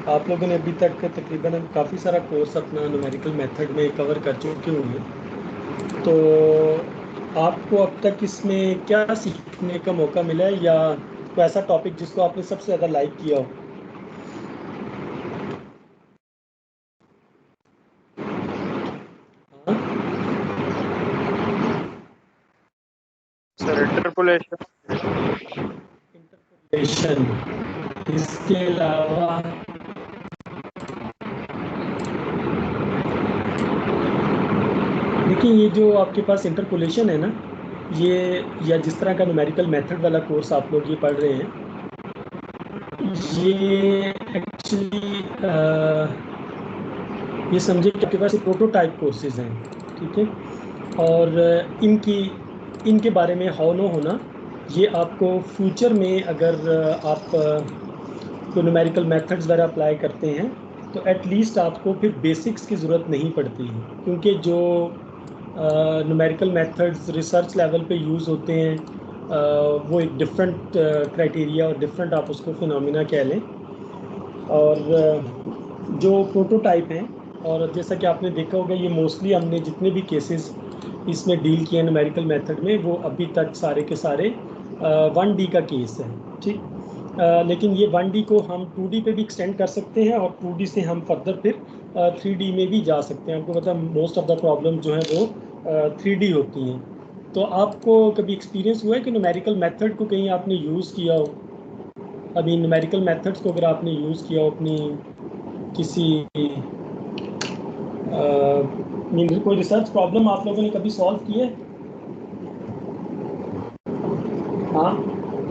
आप लोगों ने अभी तक तकरीबन काफ़ी सारा कोर्स अपना न्यूमेरिकल मेथड में कवर कर चुके होंगे। तो आपको अब तक इसमें क्या सीखने का मौका मिला है, या कोई ऐसा टॉपिक जिसको आपने सबसे ज़्यादा लाइक किया हो? हाँ? Sir interpolation. इंटरपोलेशन। इसके अलावा देखिए, ये जो आपके पास इंटरपोलेशन है ना, ये या जिस तरह का न्यूमेरिकल मेथड वाला कोर्स आप लोग ये पढ़ रहे हैं, ये एक्चुअली ये समझिए कि आपके पास प्रोटोटाइप कोर्सेज हैं, ठीक है। और इनके बारे में हाउ नो होना, ये आपको फ्यूचर में अगर आप कोई न्यूमेरिकल मेथड्स वगैरह अप्लाई करते हैं तो एटलीस्ट आपको फिर बेसिक्स की ज़रूरत नहीं पड़ती है, क्योंकि जो न्यूमेरिकल मेथड्स रिसर्च लेवल पे यूज़ होते हैं वो एक डिफरेंट क्राइटेरिया और डिफरेंट आप उसको फिनोमिना कह लें। और जो प्रोटोटाइप हैं, और जैसा कि आपने देखा होगा, ये मोस्टली हमने जितने भी केसेस इसमें डील किए न्यूमेरिकल मेथड में, वो अभी तक सारे के सारे 1D का केस है, ठीक। लेकिन ये 1D को हम 2D पे भी एक्सटेंड कर सकते हैं, और 2D से हम फर्दर फिर 3D में भी जा सकते हैं। आपको पता है मोस्ट ऑफ द प्रॉब्लम जो है वो 3D होती हैं। तो आपको कभी एक्सपीरियंस हुआ है कि न्यूमेरिकल मेथड को कहीं आपने यूज़ किया हो? अभी न्यूमेरिकल मेथड्स को अगर आपने यूज़ किया हो अपनी किसी मीन कोई रिसर्च प्रॉब्लम आप लोगों ने कभी सॉल्व की है? हाँ,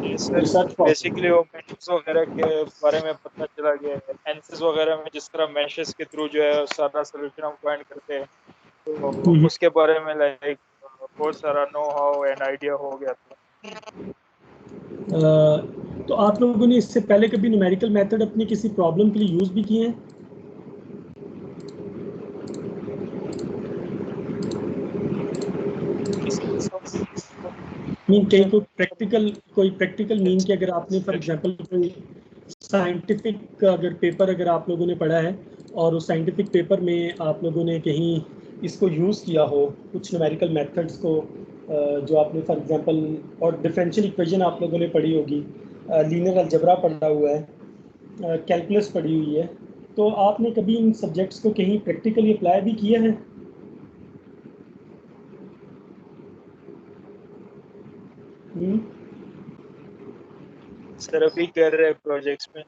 जी सर, रिसर्च प्रॉब्लम। बेसिकली वो मैशेस वगैरह के बारे में पता चला गया है। एनसिस वगैरह में जिस तरह मैशेस के थ्रू जो है सारा सोल्यूशन हम फाइंड करते हैं, तो उसके बारे में लाइक बहुत सारा नो हाउ एंड आइडिया हो गया था। तो आप लोगों ने इससे पहले कभी न्यूमेरिकल मेथड अपनी किसी प्रॉब्लम के लिए यूज़ भी किए हैं? मीन कहीं कोई प्रैक्टिकल मीन कि अगर आपने फॉर एग्जांपल कोई साइंटिफिक अगर पेपर अगर आप लोगों ने पढ़ा है, और उस साइंटिफिक पेपर में आप लोगों ने कहीं इसको यूज़ किया हो, कुछ न्यूमेरिकल मेथड्स को, जो आपने फॉर एग्जांपल, और डिफरेंशियल इक्वेशन आप लोगों ने पढ़ी होगी, लीनियर अलजेब्रा पढ़ा हुआ है, कैलकुलस पढ़ी हुई है, तो आपने कभी इन सब्जेक्ट्स को कहीं प्रैक्टिकली अप्लाई भी किया है? हम्म? सर अभी कर रहे प्रोजेक्ट्स में।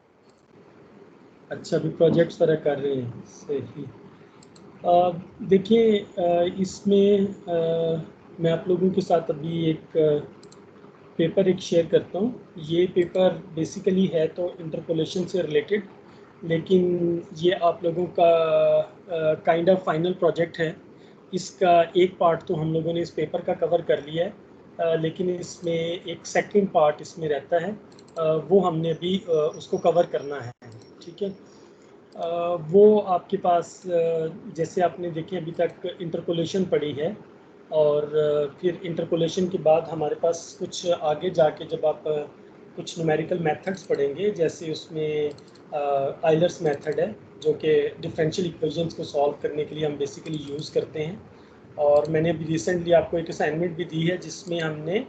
अच्छा, अभी प्रोजेक्ट्स वगैरह कर रहे हैं, सही। देखिए, इसमें मैं आप लोगों के साथ अभी एक पेपर एक शेयर करता हूँ। ये पेपर बेसिकली है तो इंटरपोलेशन से रिलेटेड, लेकिन ये आप लोगों का काइंड ऑफ फाइनल प्रोजेक्ट है। इसका एक पार्ट तो हम लोगों ने इस पेपर का कवर कर लिया है, लेकिन इसमें एक सेकंड पार्ट इसमें रहता है, वो हमने अभी उसको कवर करना है, ठीक है। वो आपके पास जैसे आपने देखिए अभी तक इंटरपोलेशन पड़ी है, और फिर इंटरपोलेशन के बाद हमारे पास कुछ आगे जाके जब आप कुछ न्यूमेरिकल मेथड्स पढ़ेंगे, जैसे उसमें आइलर्स मेथड है, जो कि डिफरेंशियल इक्वेशंस को सॉल्व करने के लिए हम बेसिकली यूज़ करते हैं। और मैंने अभी रिसेंटली आपको एक असाइनमेंट भी दी है, जिसमें हमने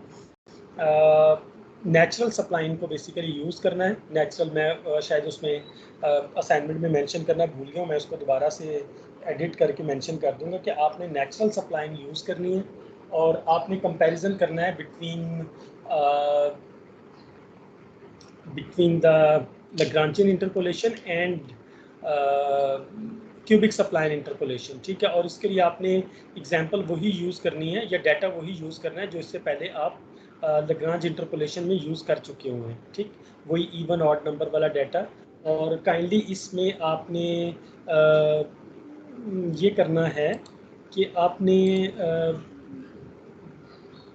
नेचुरल सप्लाइन को बेसिकली यूज़ करना है। नेचुरल, मैं शायद उसमें असाइनमेंट में मेंशन करना भूल गया हूँ, मैं उसको दोबारा से एडिट करके मेंशन कर दूंगा कि आपने नेचुरल सप्लाइन यूज़ करनी है, और आपने कंपैरिजन करना है between the Lagrangian interpolation and cubic spline interpolation, ठीक है। और इसके लिए आपने एग्जांपल वही यूज़ करनी है, या डाटा वही यूज़ करना है जो इससे पहले आप लैग्रांज इंटरपोलेशन में यूज़ कर चुके हुए हैं, ठीक। वही इवन ऑड नंबर वाला डाटा। और काइंडली इसमें आपने ये करना है कि आपने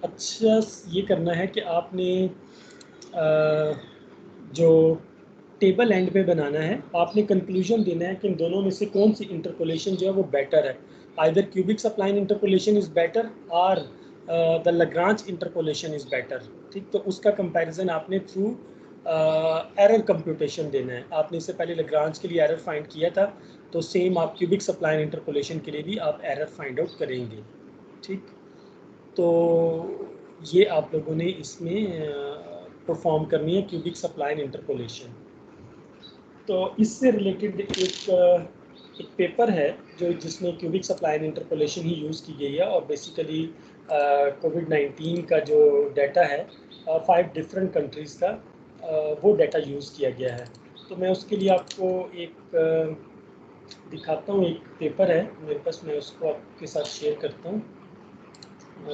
अच्छा ये करना है कि आपने जो टेबल एंड पे बनाना है, आपने कंक्लूजन देना है कि इन दोनों में से कौन सी इंटरपोलेशन जो है वो बेटर है। Either cubic spline interpolation is better, और the Lagrange interpolation is better, ठीक। तो उसका कंपैरिजन आपने थ्रू एरर कंप्यूटेशन देना है। आपने इससे पहले लैग्रांज के लिए एरर फाइंड किया था, तो सेम आप क्यूबिक सप्लाइन इंटरपोलेशन के लिए भी आप एरर फाइंड आउट करेंगे। ठीक, तो ये आप लोगों ने इसमें परफॉर्म करनी है क्यूबिक सप्लाइन इंटरपोलेशन। तो इससे रिलेटेड एक पेपर है जो जिसमें क्यूबिक सप्लाइन इंटरपोलेशन ही यूज़ की गई है, और बेसिकली कोविड-19 का जो डाटा है 5 डिफरेंट कंट्रीज़ का वो डाटा यूज़ किया गया है। तो मैं उसके लिए आपको एक दिखाता हूँ, एक पेपर है मेरे पास, मैं उसको आपके साथ शेयर करता हूँ।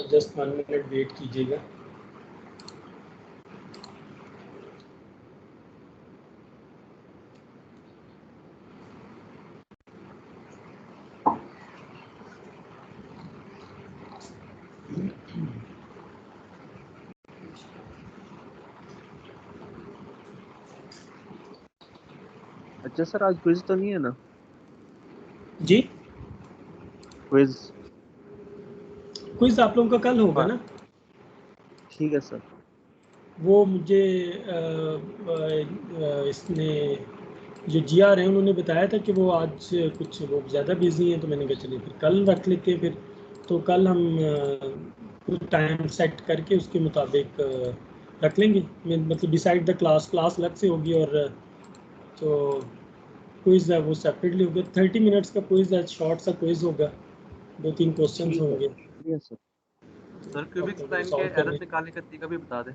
जस्ट 1 मिनट वेट कीजिएगा। अच्छा सर, आज क्विज तो नहीं है ना? जी, क्विज? क्विज आप लोगों का कल होगा ना? ठीक है सर। वो मुझे इसने जो GR हैं उन्होंने बताया था कि वो आज कुछ वो ज़्यादा बिजी हैं, तो मैंने कहा चलिए फिर कल रख लेते हैं फिर। तो कल हम कुछ टाइम सेट करके उसके मुताबिक रख लेंगे। मतलब डिसाइड द क्लास, क्लास अलग से होगी, और तो क्विज़ है वो सेपरेटली होगा। 30 मिनट्स का क्विज़ है, शॉर्ट सा क्विज़ होगा, 2-3 क्वेश्चंस ठीक है, होंगे। शुक्रिया सर। सर आप क्यूबिक लोगों को स्प्लाइन के सॉल्व एरर करने। निकालने का तरीका भी बता दें।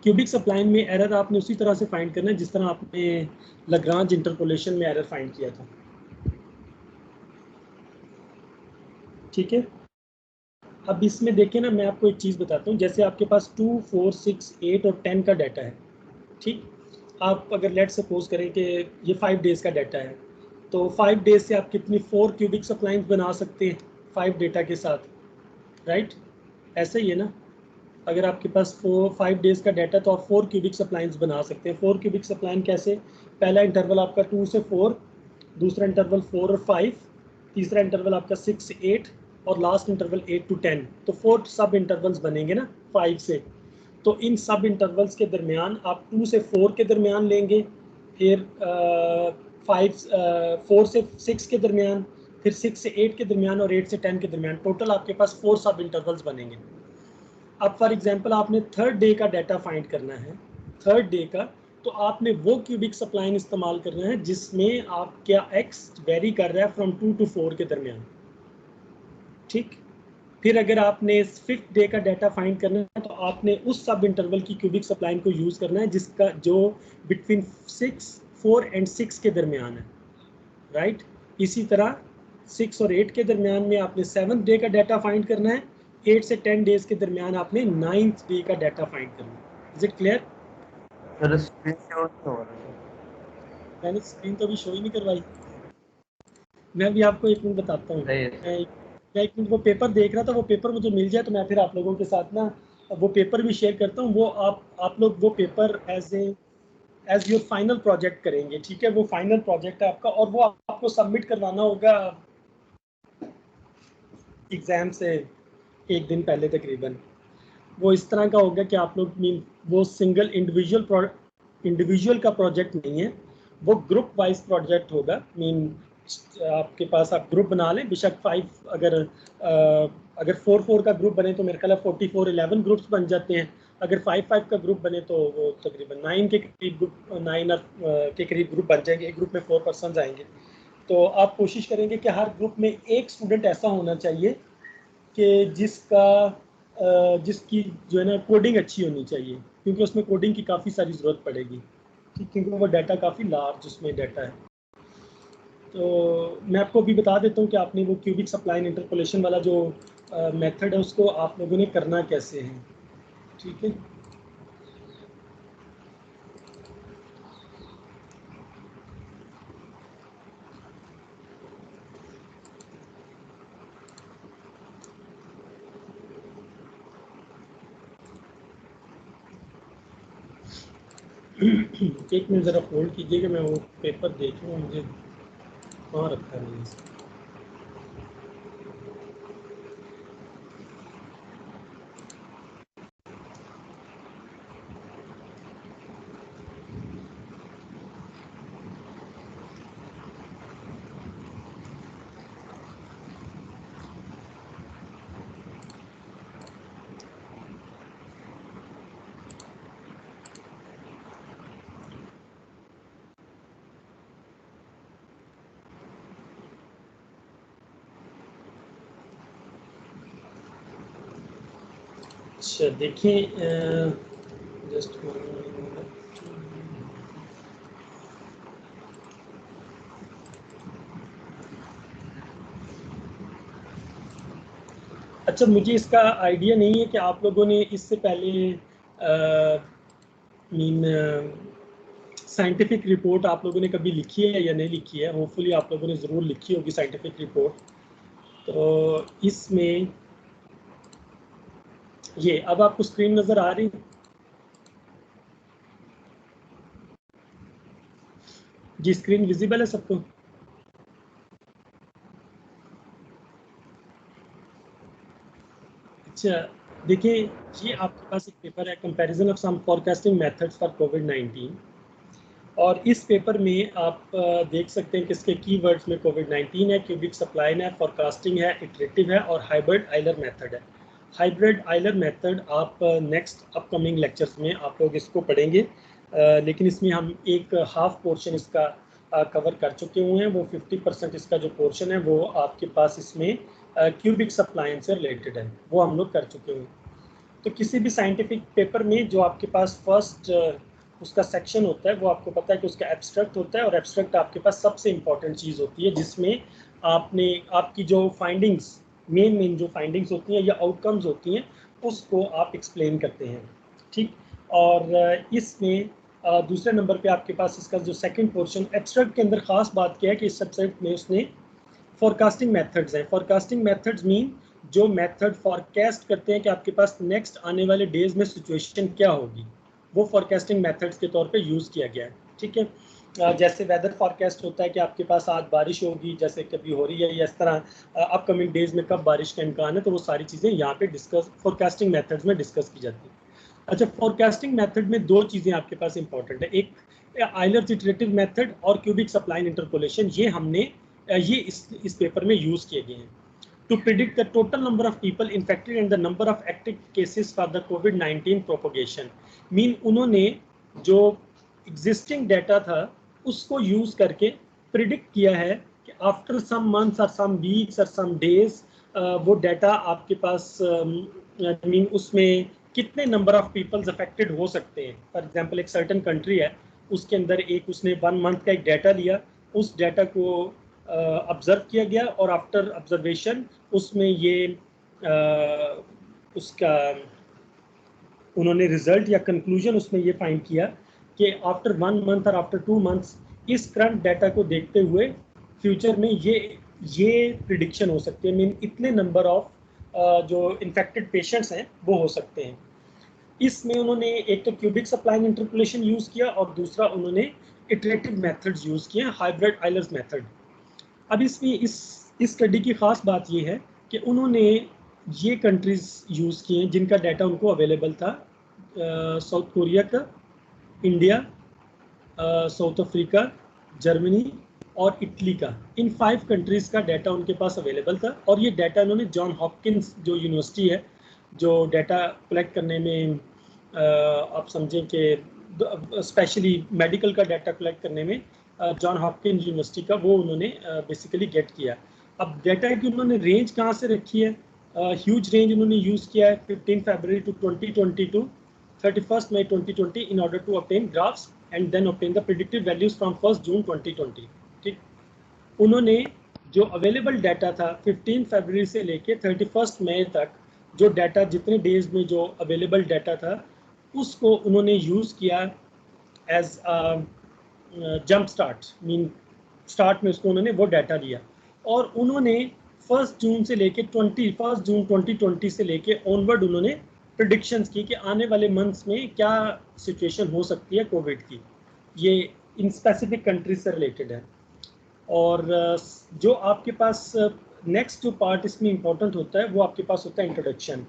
क्यूबिक सप्लाइन में एरर आपने उसी तरह से फाइंड करना है जिस तरह आपने लग्रांज इंटरपोलेशन में एरर फाइंड किया था। ठीक है, अब इसमें देखें ना, मैं आपको एक चीज़ बताता हूँ। जैसे आपके पास 2, 4, 6, 8 और 10 का डाटा है। ठीक, आप अगर लेट सपोज करें कि ये 5 डेज़ का डाटा है, तो 5 डेज से आप कितनी 4 क्यूबिक सप्लाइंस बना सकते हैं 5 डेटा के साथ, राइट? ऐसा ही है ना, अगर आपके पास 5 डेज़ का डाटा तो आप 4 क्यूबिक सप्लाइंस बना सकते हैं। 4 क्यूबिक सप्लाइन कैसे? पहला इंटरवल आपका 2 से 4, दूसरा इंटरवल 4 और 5, तीसरा इंटरवल आपका 6 से 8, और लास्ट इंटरवल 8 टू 10। तो 4 सब इंटरवल्स बनेंगे ना 5 से। तो इन सब इंटरवल्स के दरमियान आप 2 से 4 के दरमियान लेंगे, फिर 4 से 6 के दरमियान, फिर 6 से 8 के दरमियान, और 8 से 10 के दरमियान। टोटल आपके पास 4 सब इंटरवल्स बनेंगे। अब फॉर एग्जांपल आपने थर्ड डे का डाटा फाइंड करना है, थर्ड डे का, तो आपने वो क्यूबिक सप्लाइन इस्तेमाल करना है जिसमें आप क्या एक्स वेरी कर रहा है फ्रॉम 2 to 4 के दरमियान। ठीक, फिर अगर आपने फिफ्थ डे का डाटा फाइंड करना है तो आपने उस सब इंटरवल की क्यूबिक सप्लाइन को यूज़ करना है जिसका जो बिटवीन 4 एंड 6 के दरमियान है, राइट? इसी तरह 6 और 8 के दरमियान में आपने 7th डे का डाटा फाइंड करना है। 8 से 10 डेज के दरमियान आपने 9th डे का डाटा फाइंड करना है। Is it clear? Sir screen show नहीं हो रहा है। मैंने स्क्रीन तो अभी शो ही नहीं करवाई। मैं भी आपको एक मिनट बताता हूँ। नहीं है मैं सर। मैं एक मिनट वो पेपर देख रहा था, वो पेपर मुझे मिल जाए तो मैं फिर आप लोगों के साथ ना वो पेपर भी शेयर करता हूँ। वो आप लोग वो paper as your final project करेंगे। ठीक है, वो फाइनल प्रोजेक्ट है आपका, और वो आपको सबमिट करवाना होगा एग्ज़ाम से एक दिन पहले तकरीबन। वो इस तरह का होगा कि आप लोग मीन वो सिंगल इंडिविजुअल का प्रोजेक्ट नहीं है, वो ग्रुप वाइज प्रोजेक्ट होगा। मीन आपके पास आप ग्रुप बना लें, बेशक 5 अगर 4-4 का ग्रुप बने तो मेरे ख्याल 44 11 ग्रुप्स बन जाते हैं। अगर 5-5 का ग्रुप बने तो वो तकरीबन 9 के करीब ग्रुप 9 के करीब ग्रुप बन जाएंगे। एक ग्रुप में 4 पर्सन आएंगे। तो आप कोशिश करेंगे कि हर ग्रुप में एक स्टूडेंट ऐसा होना चाहिए कि जिसकी जो है ना कोडिंग अच्छी होनी चाहिए, क्योंकि उसमें कोडिंग की काफ़ी सारी ज़रूरत पड़ेगी। ठीक, क्योंकि वो डाटा काफ़ी लार्ज उसमें डाटा है। तो मैं आपको अभी बता देता हूँ कि आपने वो क्यूबिक सप्लाइन इंटरपोलेशन वाला जो मेथड है उसको आप लोगों ने करना कैसे है। ठीक है, एक मिनट ज़रा होल्ड कीजिएगा, मैं वो पेपर देख लूँ मुझे कहाँ रखा है मैंने इसे। अच्छा देखिए, जस्ट अच्छा, मुझे इसका आइडिया नहीं है कि आप लोगों ने इससे पहले मीन साइंटिफिक रिपोर्ट आप लोगों ने कभी लिखी है या नहीं लिखी है। होपफुली आप लोगों ने ज़रूर लिखी होगी साइंटिफिक रिपोर्ट। तो इसमें ये अब आपको स्क्रीन नज़र आ रही है जी? स्क्रीन विजिबल है सबको? अच्छा देखिए, ये आपके पास एक पेपर है, comparison of some forecasting methods for कोविड-19, और इस पेपर में आप देख सकते हैं कि इसके कीवर्ड्स में कोविड-19 है, क्यूबिक सप्लाई है, फोरकास्टिंग है, इटरेटिव है और हाइब्रिड आइलर मेथड है। हाइब्रिड आइलर मेथड आप नेक्स्ट अपकमिंग लेक्चर्स में आप लोग इसको पढ़ेंगे, लेकिन इसमें हम एक हाफ पोर्शन इसका कवर कर चुके हुए हैं। वो 50% इसका जो पोर्शन है वो आपके पास इसमें क्यूबिक सप्लाई से रिलेटेड है, वो हम लोग कर चुके हुए हैं। तो किसी भी साइंटिफिक पेपर में जो आपके पास फर्स्ट उसका सेक्शन होता है, वो आपको पता है कि उसका एब्स्ट्रैक्ट होता है, और एब्स्ट्रैक्ट आपके पास सबसे इम्पॉर्टेंट चीज़ होती है, जिसमें आपने आपकी जो फाइंडिंग्स मेन जो फाइंडिंग्स होती हैं या आउटकम्स होती हैं उसको आप एक्सप्लेन करते हैं, ठीक। और इसमें दूसरे नंबर पे आपके पास इसका जो सेकंड पोर्शन एब्स्ट्रैक्ट के अंदर ख़ास बात क्या है कि इस सब्जेक्ट में उसने फोरकास्टिंग मेथड्स हैं। फोरकास्टिंग मेथड्स मीन जो मेथड फॉरकास्ट करते हैं कि आपके पास नेक्स्ट आने वाले डेज में सिचुएशन क्या होगी, वो फॉरकास्टिंग मेथड्स के तौर पे यूज़ किया गया है, ठीक है। जैसे वेदर फॉरकास्ट होता है कि आपके पास आज बारिश होगी, जैसे कभी हो रही है, या इस तरह अपकमिंग डेज में कब बारिश का इम्कान है, तो वो सारी चीज़ें यहाँ पे डिस्कस फोरकास्टिंग मेथड्स में डिस्कस की जाती है। अच्छा, फोरकास्टिंग मेथड में दो चीज़ें आपके पास इंपॉर्टेंट है, एक आइलर्स इटरेटिव मेथड और क्यूबिक सप्लाई इंटरपोलेशन। ये हमने ये इस पेपर में यूज़ किए गए हैं to predict the total number of people infected and the number of active cases for the कोविड-19 प्रोपोगेशन। मीन उन्होंने जो एग्जिस्टिंग डाटा था उसको यूज़ करके प्रिडिक्ट किया है कि आफ्टर सम मंथ्स और सम वीक्स और सम डेज वो डाटा आपके पास मीन उसमें कितने नंबर ऑफ पीपल्स अफेक्टेड हो सकते हैं। फॉर एग्जांपल एक सर्टन कंट्री है, उसके अंदर एक उसने 1 मंथ का एक डाटा लिया, उस डाटा को ऑब्जर्व किया गया, और आफ्टर ऑब्जर्वेशन उसमें ये उसका उन्होंने रिजल्ट या कंक्लूजन उसमें ये फाइंड किया कि आफ्टर 1 मंथ और आफ्टर 2 मंथ्स इस करंट डाटा को देखते हुए फ्यूचर में ये प्रिडिक्शन हो सकती है, मीन इतने नंबर ऑफ जो इन्फेक्टेड पेशेंट्स हैं वो हो सकते हैं। इसमें उन्होंने एक तो क्यूबिक सप्लाई इंटरपोलेशन यूज़ किया और दूसरा उन्होंने इटरेटिव मेथड्स यूज़ किए, हाइब्रिड आइलर्स मेथड। अब इसमें इस स्टडी की ख़ास बात ये है कि उन्होंने ये कंट्रीज़ यूज़ किए हैं जिनका डाटा उनको अवेलेबल था, साउथ कोरिया का, इंडिया, साउथ अफ्रीका, जर्मनी और इटली का। इन 5 कंट्रीज़ का डाटा उनके पास अवेलेबल था, और ये डाटा उन्होंने जॉन हॉपकिंस जो यूनिवर्सिटी है जो डाटा कलेक्ट करने में आप समझें कि स्पेशली मेडिकल का डाटा कलेक्ट करने में जॉन हॉपकिंस यूनिवर्सिटी का, वो उन्होंने बेसिकली गेट किया। अब डाटा की उन्होंने रेंज कहाँ से रखी है, ह्यूज रेंज उन्होंने यूज़ किया है 15 फरवरी to 2022 31 May 2020 in order to obtain graphs and then obtain the predicted values from 1 June 2020। ठीक, उन्होंने जो अवेलेबल डाटा था 15 फरवरी से लेके 31 मई तक, जो डाटा जितने डेज में जो अवेलेबल डाटा था उसको उन्होंने यूज़ किया as jump start, mean start में उसको उन्होंने वो डाटा लिया, और उन्होंने 1 जून से लेके 21 जून 2020 से लेके ऑनवर्ड उन्होंने प्रिडिक्शंस की कि आने वाले मंथ्स में क्या सिचुएशन हो सकती है कोविड की। ये इन स्पेसिफिक कंट्रीज से रिलेटेड है। और जो आपके पास नेक्स्ट जो पार्ट इसमें इंपॉर्टेंट होता है वो आपके पास होता है इंट्रोडक्शन।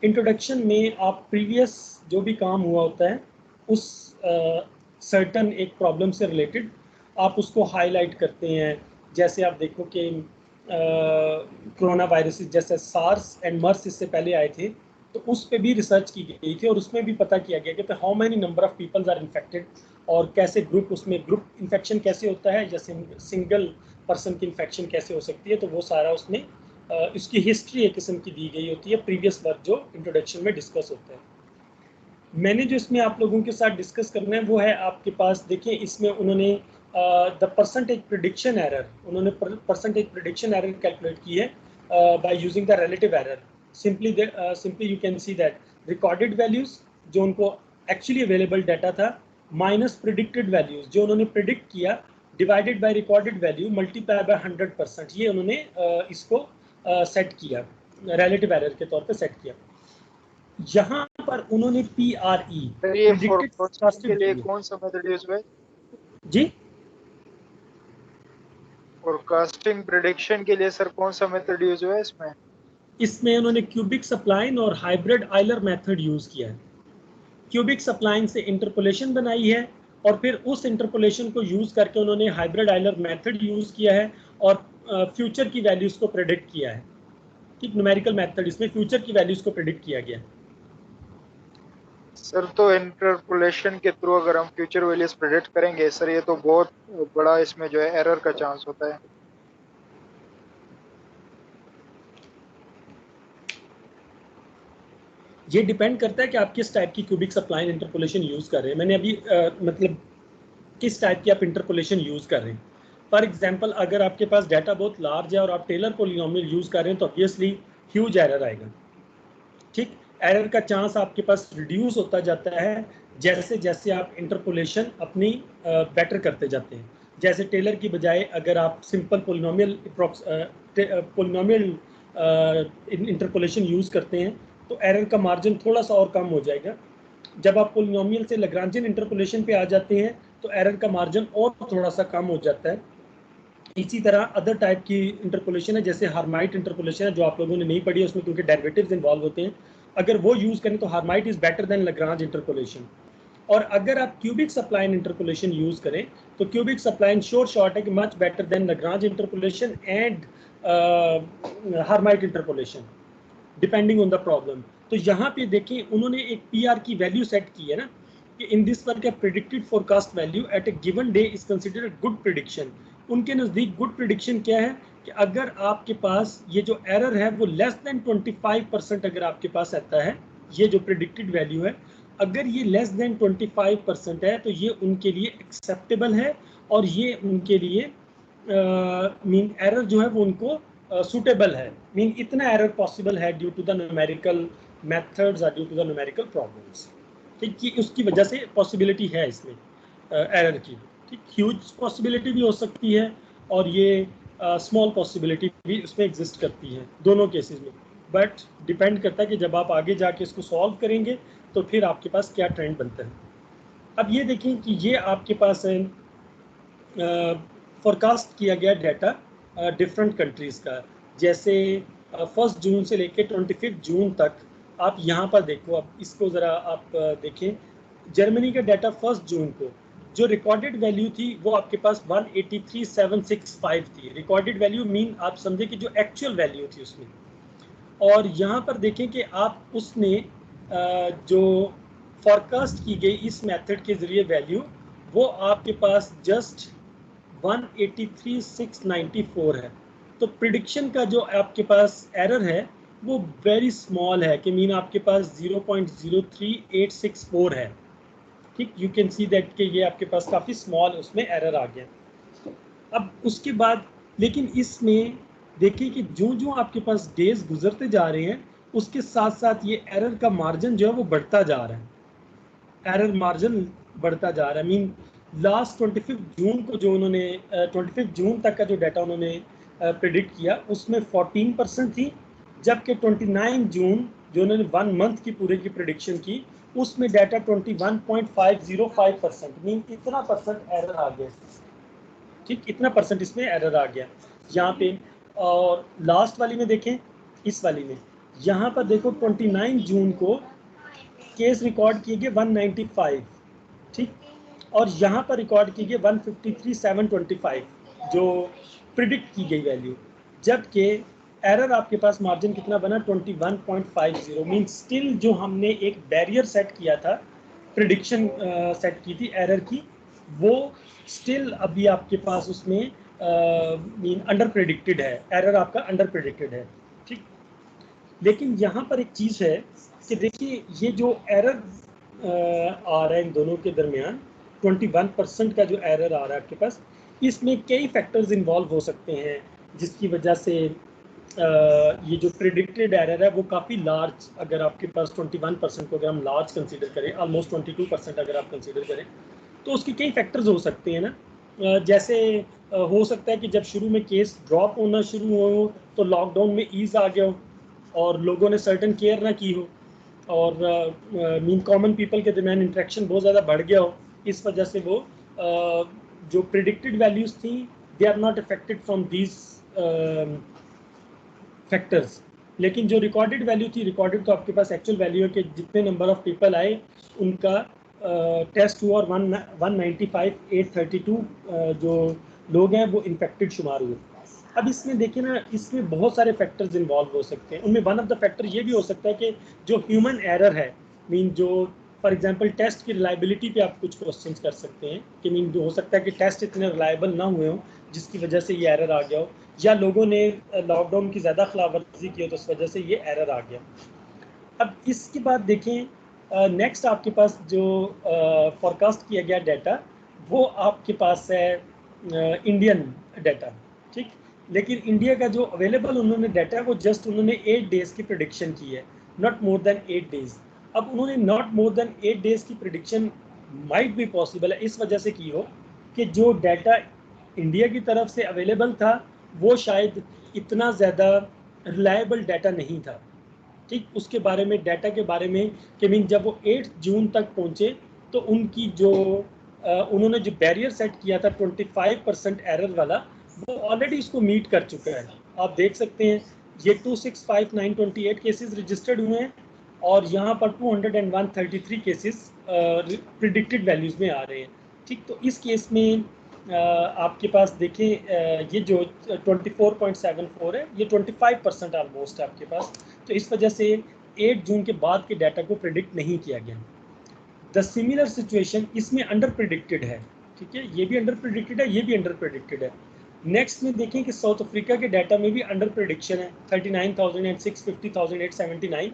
इंट्रोडक्शन में आप प्रीवियस जो भी काम हुआ होता है उस सर्टन एक प्रॉब्लम से रिलेटेड आप उसको हाईलाइट करते हैं। जैसे आप देखो कि कोरोना वायरस जैसे सार्स एंड मर्स इससे पहले आए थे, तो उस पर भी रिसर्च की गई थी और उसमें भी पता किया गया कि how many number of peoples are infected, और कैसे ग्रुप उसमें ग्रुप इन्फेक्शन कैसे होता है या सिंगल पर्सन की इन्फेक्शन कैसे हो सकती है, तो वो सारा उसने इसकी हिस्ट्री एक किस्म की दी गई होती है, प्रीवियस वर्क जो इंट्रोडक्शन में डिस्कस होता है। मैंने जो इसमें आप लोगों के साथ डिस्कस करना है वो है आपके पास, देखिए इसमें उन्होंने द परसेंटेज प्रिडिक्शन एरर, उन्होंने परसेंटेज प्रिडिक्शन एरर कैलकुलेट की है by using the relative error. Simply you can see that recorded values जो उनको एक्चुअली अवेलेबल डाटा था माइनस प्रिडिक्टेड वैल्यूज जो उन्होंने प्रिडिक्ट किया divided by recorded value multiply by 100%, ये उन्होंने इसको सेट किया, रिलेटिव एरर के तौर पे सेट किया। यहाँ पर उन्होंने PRE ये फोरकास्टिंग के लिए कौन सा मेथड यूज हुआ है जी? फोरकास्टिंग प्रेडिक्शन के लिए सर कौन सा मेथड यूज हुआ है इसमें? इसमें उन्होंने क्यूबिक सप्लाइन और हाइब्रिड आइलर मेथड यूज किया है। क्यूबिक सप्लाइन से इंटरपोलेशन बनाई है और फिर उस इंटरपोलेशन को यूज करके उन्होंने हाइब्रिड आइलर मेथड यूज किया है और फ्यूचर की वैल्यूज को प्रेडिक्ट किया है। ठीक, न्यूमेरिकल मेथड, इसमें फ्यूचर की वैल्यूज को प्रेडिक्ट किया गया है। सर तो इंटरपोलेशन के थ्रू अगर हम फ्यूचर वैल्यूज प्रेडिक्ट करेंगे सर, ये तो बहुत बड़ा इसमें जो है एरर का चांस होता है। ये डिपेंड करता है कि आप किस टाइप की क्यूबिक सप्लाइन इंटरपोलेशन यूज कर रहे हैं। मैंने अभी मतलब किस टाइप की आप इंटरपोलेशन यूज कर रहे हैं। फॉर एग्जांपल अगर आपके पास डाटा बहुत लार्ज है और आप टेलर पॉलिनोमियल यूज कर रहे हैं तो ऑब्वियसली ह्यूज एरर आएगा। ठीक, एरर का चांस आपके पास रिड्यूस होता जाता है जैसे जैसे आप इंटरपोलेशन अपनी बेटर करते जाते हैं। जैसे टेलर की बजाय अगर आप सिंपल पॉलिनोमियल इंटरपोलेशन यूज करते हैं तो एरर का मार्जिन थोड़ा सा और कम हो जाएगा। जब आप पॉलिनोमियल से लैग्रांजियन इंटरपोलेशन पे आ जाते हैं तो एरर का मार्जिन और थोड़ा सा कम हो जाता है। इसी तरह अदर टाइप की इंटरपोलेशन है जैसे हार्माइट इंटरपोलेशन है जो आप लोगों ने नहीं पढ़ी है, उसमें क्योंकि डेरिवेटिव्स इन्वॉल्व होते हैं। अगर वो यूज करें तो Hermite is better than Lagrange interpolation. और अगर आप क्यूबिक सप्लाइन इंटरपोलेशन यूज करें तो क्यूबिक सप्लाइन शॉर्ट है कि much better than Lagrange interpolation and Hermite interpolation depending on the problem. तो यहाँ पे देखें उन्होंने एक PR की वैल्यू सेट की है ना कि in this work predicted forecast value at a given day is considered good prediction. उनके नज़दीक गुड प्रिडिक्शन क्या है कि अगर आपके पास ये जो एरर है वो लेस देन 25% अगर आपके पास आता है, ये जो प्रिडिक्टेड वैल्यू है अगर ये लेस देन 25% है तो ये उनके लिए एक्सेप्टेबल है और ये उनके लिए मीन एरर जो है वो उनको सुटेबल है। मीन इतना एरर पॉसिबल है due to the numerical methods और due to the numerical problems. ठीक, कि उसकी वजह से पॉसिबिलिटी है इसमें एरर की। ठीक, ह्यूज पॉसिबिलिटी भी हो सकती है और ये स्मॉल पॉसिबिलिटी भी उसमें एग्जिस्ट करती है, दोनों केसेस में। बट डिपेंड करता है कि जब आप आगे जाके इसको सॉल्व करेंगे तो फिर आपके पास क्या ट्रेंड बनता है। अब ये देखें कि ये आपके पास है फोरकास्ट किया गया डाटा डिफरेंट कंट्रीज़ का। जैसे 1 जून से लेकर 25 जून तक आप यहाँ पर देखो, अब इसको ज़रा आप देखें। जर्मनी का डाटा 1 जून को जो रिकॉर्डेड वैल्यू थी वो आपके पास 183,765 थी। रिकॉर्डेड वैल्यू मीन आप समझे कि जो एक्चुअल वैल्यू थी उसमें। और यहाँ पर देखें कि आप उसने जो फॉरकास्ट की गई इस मेथड के ज़रिए वैल्यू वो आपके पास जस्ट 183,694 है। तो प्रिडिक्शन का जो आपके पास एरर है वो वेरी स्मॉल है कि मीन आपके पास 0.03864 है। ठीक, यू कैन सी दैट कि ये आपके पास काफ़ी स्मॉल उसमें एरर आ गया। अब उसके बाद लेकिन इसमें देखिए कि जो जो आपके पास डेज गुजरते जा रहे हैं उसके साथ साथ ये एरर का मार्जिन जो है वो बढ़ता जा रहा है। एरर मार्जिन बढ़ता जा रहा है। मीन लास्ट 25 जून को जो उन्होंने 25 जून तक का जो डाटा उन्होंने प्रिडिक्ट किया उसमें 14% थी, जबकि 29 जून जो उन्होंने 1 मंथ की पूरे की प्रिडिक्शन की उसमें डाटा 21.505%। मीन इतना परसेंट एरर आ गया। ठीक, इतना परसेंट इसमें एरर आ गया यहाँ पे। और लास्ट वाली में देखें, इस वाली में यहाँ पर देखो 29 जून को केस रिकॉर्ड किए गए 195। ठीक, और यहाँ पर रिकॉर्ड की गई 153,725 जो प्रिडिक्ट की गई वैल्यू, जबकि एरर आपके पास मार्जिन कितना बना 21.50। मीन स्टिल जो हमने एक बैरियर सेट किया था, प्रिडिक्शन सेट की थी एरर की, वो स्टिल अभी आपके पास उसमें मीन अंडर प्रेडिक्टेड है, एरर आपका अंडर प्रेडिक्टेड है, ठीक। लेकिन यहाँ पर एक चीज़ है कि देखिए ये जो एरर आ रहा है इन दोनों के दरमियान 21% का जो एरर आ रहा है आपके पास, इसमें कई फैक्टर्स इन्वॉल्व हो सकते हैं जिसकी वजह से ये जो प्रिडिक्टेड एरर है वो काफ़ी लार्ज, अगर आपके पास 21% को अगर हम लार्ज कंसीडर करें, ऑलमोस्ट 22% अगर आप कंसीडर करें, तो उसके कई फैक्टर्स हो सकते हैं ना। जैसे हो सकता है कि जब शुरू में केस ड्रॉप होना शुरू हो तो लॉकडाउन में ईज आ गया हो और लोगों ने सर्टन केयर ना की हो, और मीन कॉमन पीपल के दरमियान इंटरेक्शन बहुत ज़्यादा बढ़ गया हो, इस वजह से वो जो प्रिडिक्टेड वैल्यूज़ थी they are not affected from these factors. लेकिन जो रिकॉर्डेड वैल्यू थी, रिकॉर्डेड तो आपके पास एक्चुअल वैल्यू है कि जितने नंबर ऑफ पीपल आए उनका टेस्ट हुआ और 195,832 जो लोग हैं वो इन्फेक्टेड शुमार हुए। अब इसमें देखिए ना, इसमें बहुत सारे फैक्टर्स इन्वॉल्व हो सकते हैं। उनमें वन ऑफ द फैक्टर ये भी हो सकता है कि जो ह्यूमन एरर है, मीन जो फॉर एग्जांपल टेस्ट की रिलायबिलिटी पे आप कुछ क्वेश्चंस कर सकते हैं कि मीन हो सकता है कि टेस्ट इतने रिलायबल ना हुए हो जिसकी वजह से ये एरर आ गया हो, या लोगों ने लॉकडाउन की ज़्यादा खिलाफवर्जी की हो तो उस वजह से ये एरर आ गया। अब इसके बाद देखें नेक्स्ट आपके पास जो फोरकास्ट किया गया डाटा वो आपके पास है इंडियन डाटा, ठीक। लेकिन इंडिया का जो अवेलेबल उन्होंने डाटा है वो जस्ट उन्होंने 8 डेज की प्रिडिक्शन की है, नॉट मोर देन 8 डेज। अब उन्होंने नॉट मोर देन 8 डेज की प्रिडिक्शन माइट भी पॉसिबल है इस वजह से की हो कि जो डाटा इंडिया की तरफ से अवेलेबल था वो शायद इतना ज़्यादा रिलायबल डाटा नहीं था, ठीक। उसके बारे में, डाटा के बारे में कि मीन जब वो 8 जून तक पहुंचे तो उनकी जो उन्होंने जो बैरियर सेट किया था 25% एरर वाला, वो ऑलरेडी इसको मीट कर चुका है। आप देख सकते हैं ये 265,928 केसेस रजिस्टर्ड हुए हैं और यहाँ पर 201,33 केसेस प्रिडिक्टेड वैल्यूज़ में आ रहे हैं, ठीक। तो इस केस में आपके पास देखें ये जो 24.74 है ये 25% ऑलमोस्ट है आपके पास, तो इस वजह से 8 जून के बाद के डाटा को प्रिडिक्ट नहीं किया गया। द सिमिलर सिचुएशन इसमें अंडर प्रिडिक्टेड है, ठीक है, ये भी अंडर प्रिडिक्टेड है, ये भी अंडर प्रिडिक्टेड है। नेक्स्ट में देखें कि साउथ अफ्रीका के डाटा में भी अंडर प्रिडिक्शन है 39,000 एंड 650,879।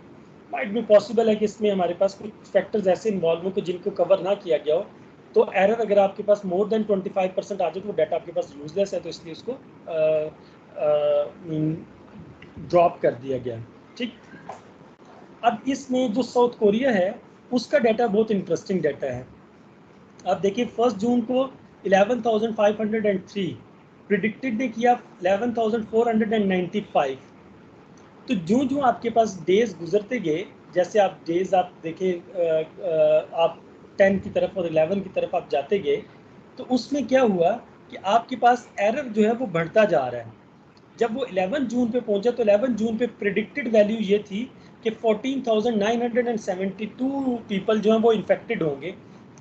माइट भी पॉसिबल है कि इसमें हमारे पास कुछ फैक्टर्स ऐसे इन्वॉल्व हो कि जिनको कवर ना किया गया हो, तो एरर अगर आपके पास मोर देन 25% आ जाए तो वो डाटा आपके पास यूजलेस है, तो इसलिए उसको ड्रॉप कर दिया गया, ठीक। अब इसमें जो साउथ कोरिया है उसका डाटा बहुत इंटरेस्टिंग डाटा है। अब देखिए 1 जून को 11,503 प्रिडिक्टेड ने किया 11,495। तो जो आपके पास डेज गुजरते गए, जैसे आप डेज आप देखें आप 10 की तरफ और 11 की तरफ आप जाते गए, तो उसमें क्या हुआ कि आपके पास एरर जो है वो बढ़ता जा रहा है। जब वो 11 जून पे पहुंचा तो 11 जून पे प्रिडिक्टेड वैल्यू ये थी कि 14,972 पीपल जो हैं वो इन्फेक्टेड होंगे,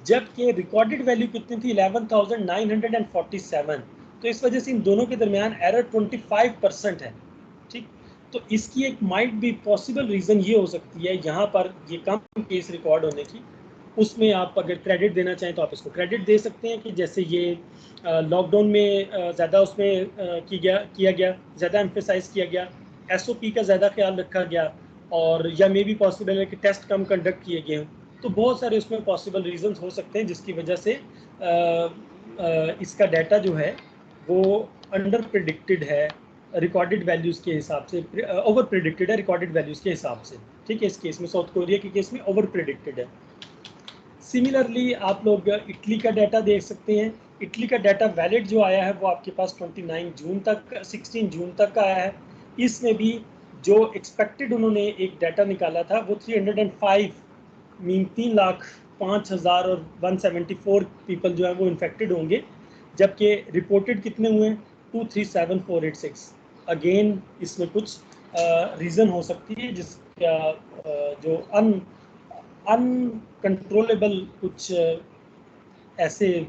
जबकि रिकॉर्डेड वैल्यू कितनी थी 11,947। तो इस वजह से इन दोनों के दरमियान एरर 25% है, ठीक। तो इसकी एक माइट भी पॉसिबल रीज़न ये हो सकती है यहाँ पर ये कम केस रिकॉर्ड होने की, उसमें आप अगर क्रेडिट देना चाहें तो आप इसको क्रेडिट दे सकते हैं कि जैसे ये लॉकडाउन में ज़्यादा उसमें किया गया ज़्यादा एम्फेसाइज किया गया, SOP का ज़्यादा ख्याल रखा गया, और या मे भी पॉसिबल है कि टेस्ट कम कंडक्ट किए गए हों। तो बहुत सारे उसमें पॉसिबल रीजंस हो सकते हैं जिसकी वजह से इसका डाटा जो है वो अंडर प्रिडिक्टेड है रिकॉर्डेड वैल्यूज़ के हिसाब से, ओवर प्रिडिक्टेड है रिकॉर्डेड वैल्यूज़ के हिसाब से, ठीक है। इस केस में साउथ कोरिया के केस में ओवर प्रिडिक्टेड है। सिमिलरली आप लोग इटली का डाटा देख सकते हैं। इटली का डाटा वैलिड जो आया है वो आपके पास 29 जून तक 16 जून तक का आया है। इसमें भी जो एक्सपेक्टेड उन्होंने एक डाटा निकाला था वो 305 मीन 3,05,000 और 174 पीपल जो है वो इन्फेक्टेड होंगे, जबकि रिपोर्टेड कितने हुए 237,486। अगेन इसमें कुछ रीज़न हो सकती है जिसका जो अनकंट्रोलेबल कुछ ऐसे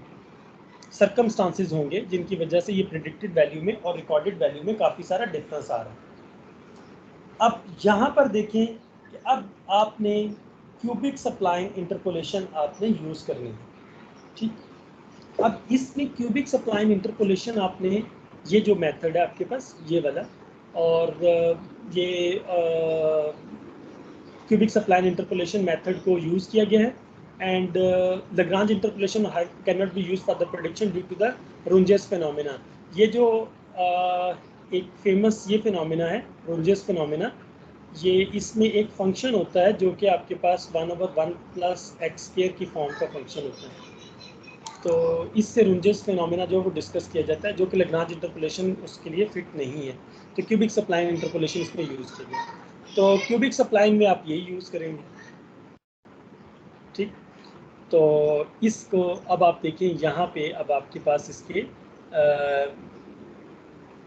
सर्कमस्टांसेस होंगे जिनकी वजह से ये प्रिडिक्टेड वैल्यू में और रिकॉर्डेड वैल्यू में काफ़ी सारा डिफरेंस आ रहा है। अब यहाँ पर देखें कि अब आपने क्यूबिक सप्लाइन इंटरपोलेशन आपने यूज़ करनी है, ठीक। अब इसमें क्यूबिक सप्लाइन इंटरपोलेशन आपने ये जो मेथड है आपके पास ये वाला, और ये क्यूबिक सप्लाइन इंटरपोलेशन मेथड को यूज़ किया गया है, and Lagrange interpolation can not be use for the prediction due to the Runge's phenomena. ये जो एक फेमस ये फिनोमेना है रुंजेस फिनोमेना, ये इसमें एक फंक्शन होता है जो कि आपके पास 1/1 प्लस एक्स स्क्वायर की फॉर्म का फंक्शन होता है। तो इससे रुंजेस फिनोमेना जो है वो डिस्कस किया जाता है, जो कि Lagrange इंटरपोलेशन उसके लिए फिट नहीं है, तो क्यूबिक सप्लाइन इंटरपोलेशन इसमें यूज़ किया गया। तो क्यूबिक सप्लाइन में आप यही यूज़ करेंगे, ठीक। तो इसको अब आप देखिए यहाँ पे, अब आपके पास इसके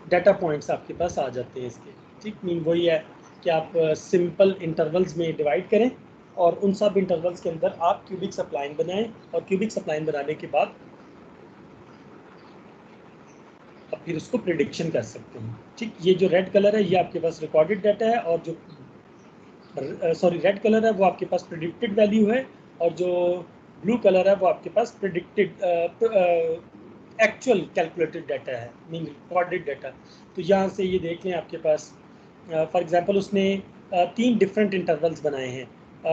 डाटा पॉइंट्स आपके पास आ जाते हैं इसके, ठीक। मीन वही है कि आप सिंपल इंटरवल्स में डिवाइड करें और उन सब इंटरवल्स के अंदर आप क्यूबिक सप्लाइन बनाएं, और क्यूबिक सप्लाइन बनाने के बाद अब फिर उसको प्रिडिक्शन कर सकते हैं, ठीक। ये जो रेड कलर है ये आपके पास रिकॉर्डेड डाटा है, और जो सॉरी रेड कलर है वो आपके पास प्रिडिक्टेड वैल्यू है, और जो ब्लू कलर है वो आपके पास प्रिडिक्टेड एक्चुअल कैलकुलेटेड डाटा है, मीन रिकॉर्डेड डाटा। तो यहाँ से ये देख लें आपके पास फॉर एग्जांपल उसने 3 डिफरेंट इंटरवल्स बनाए हैं,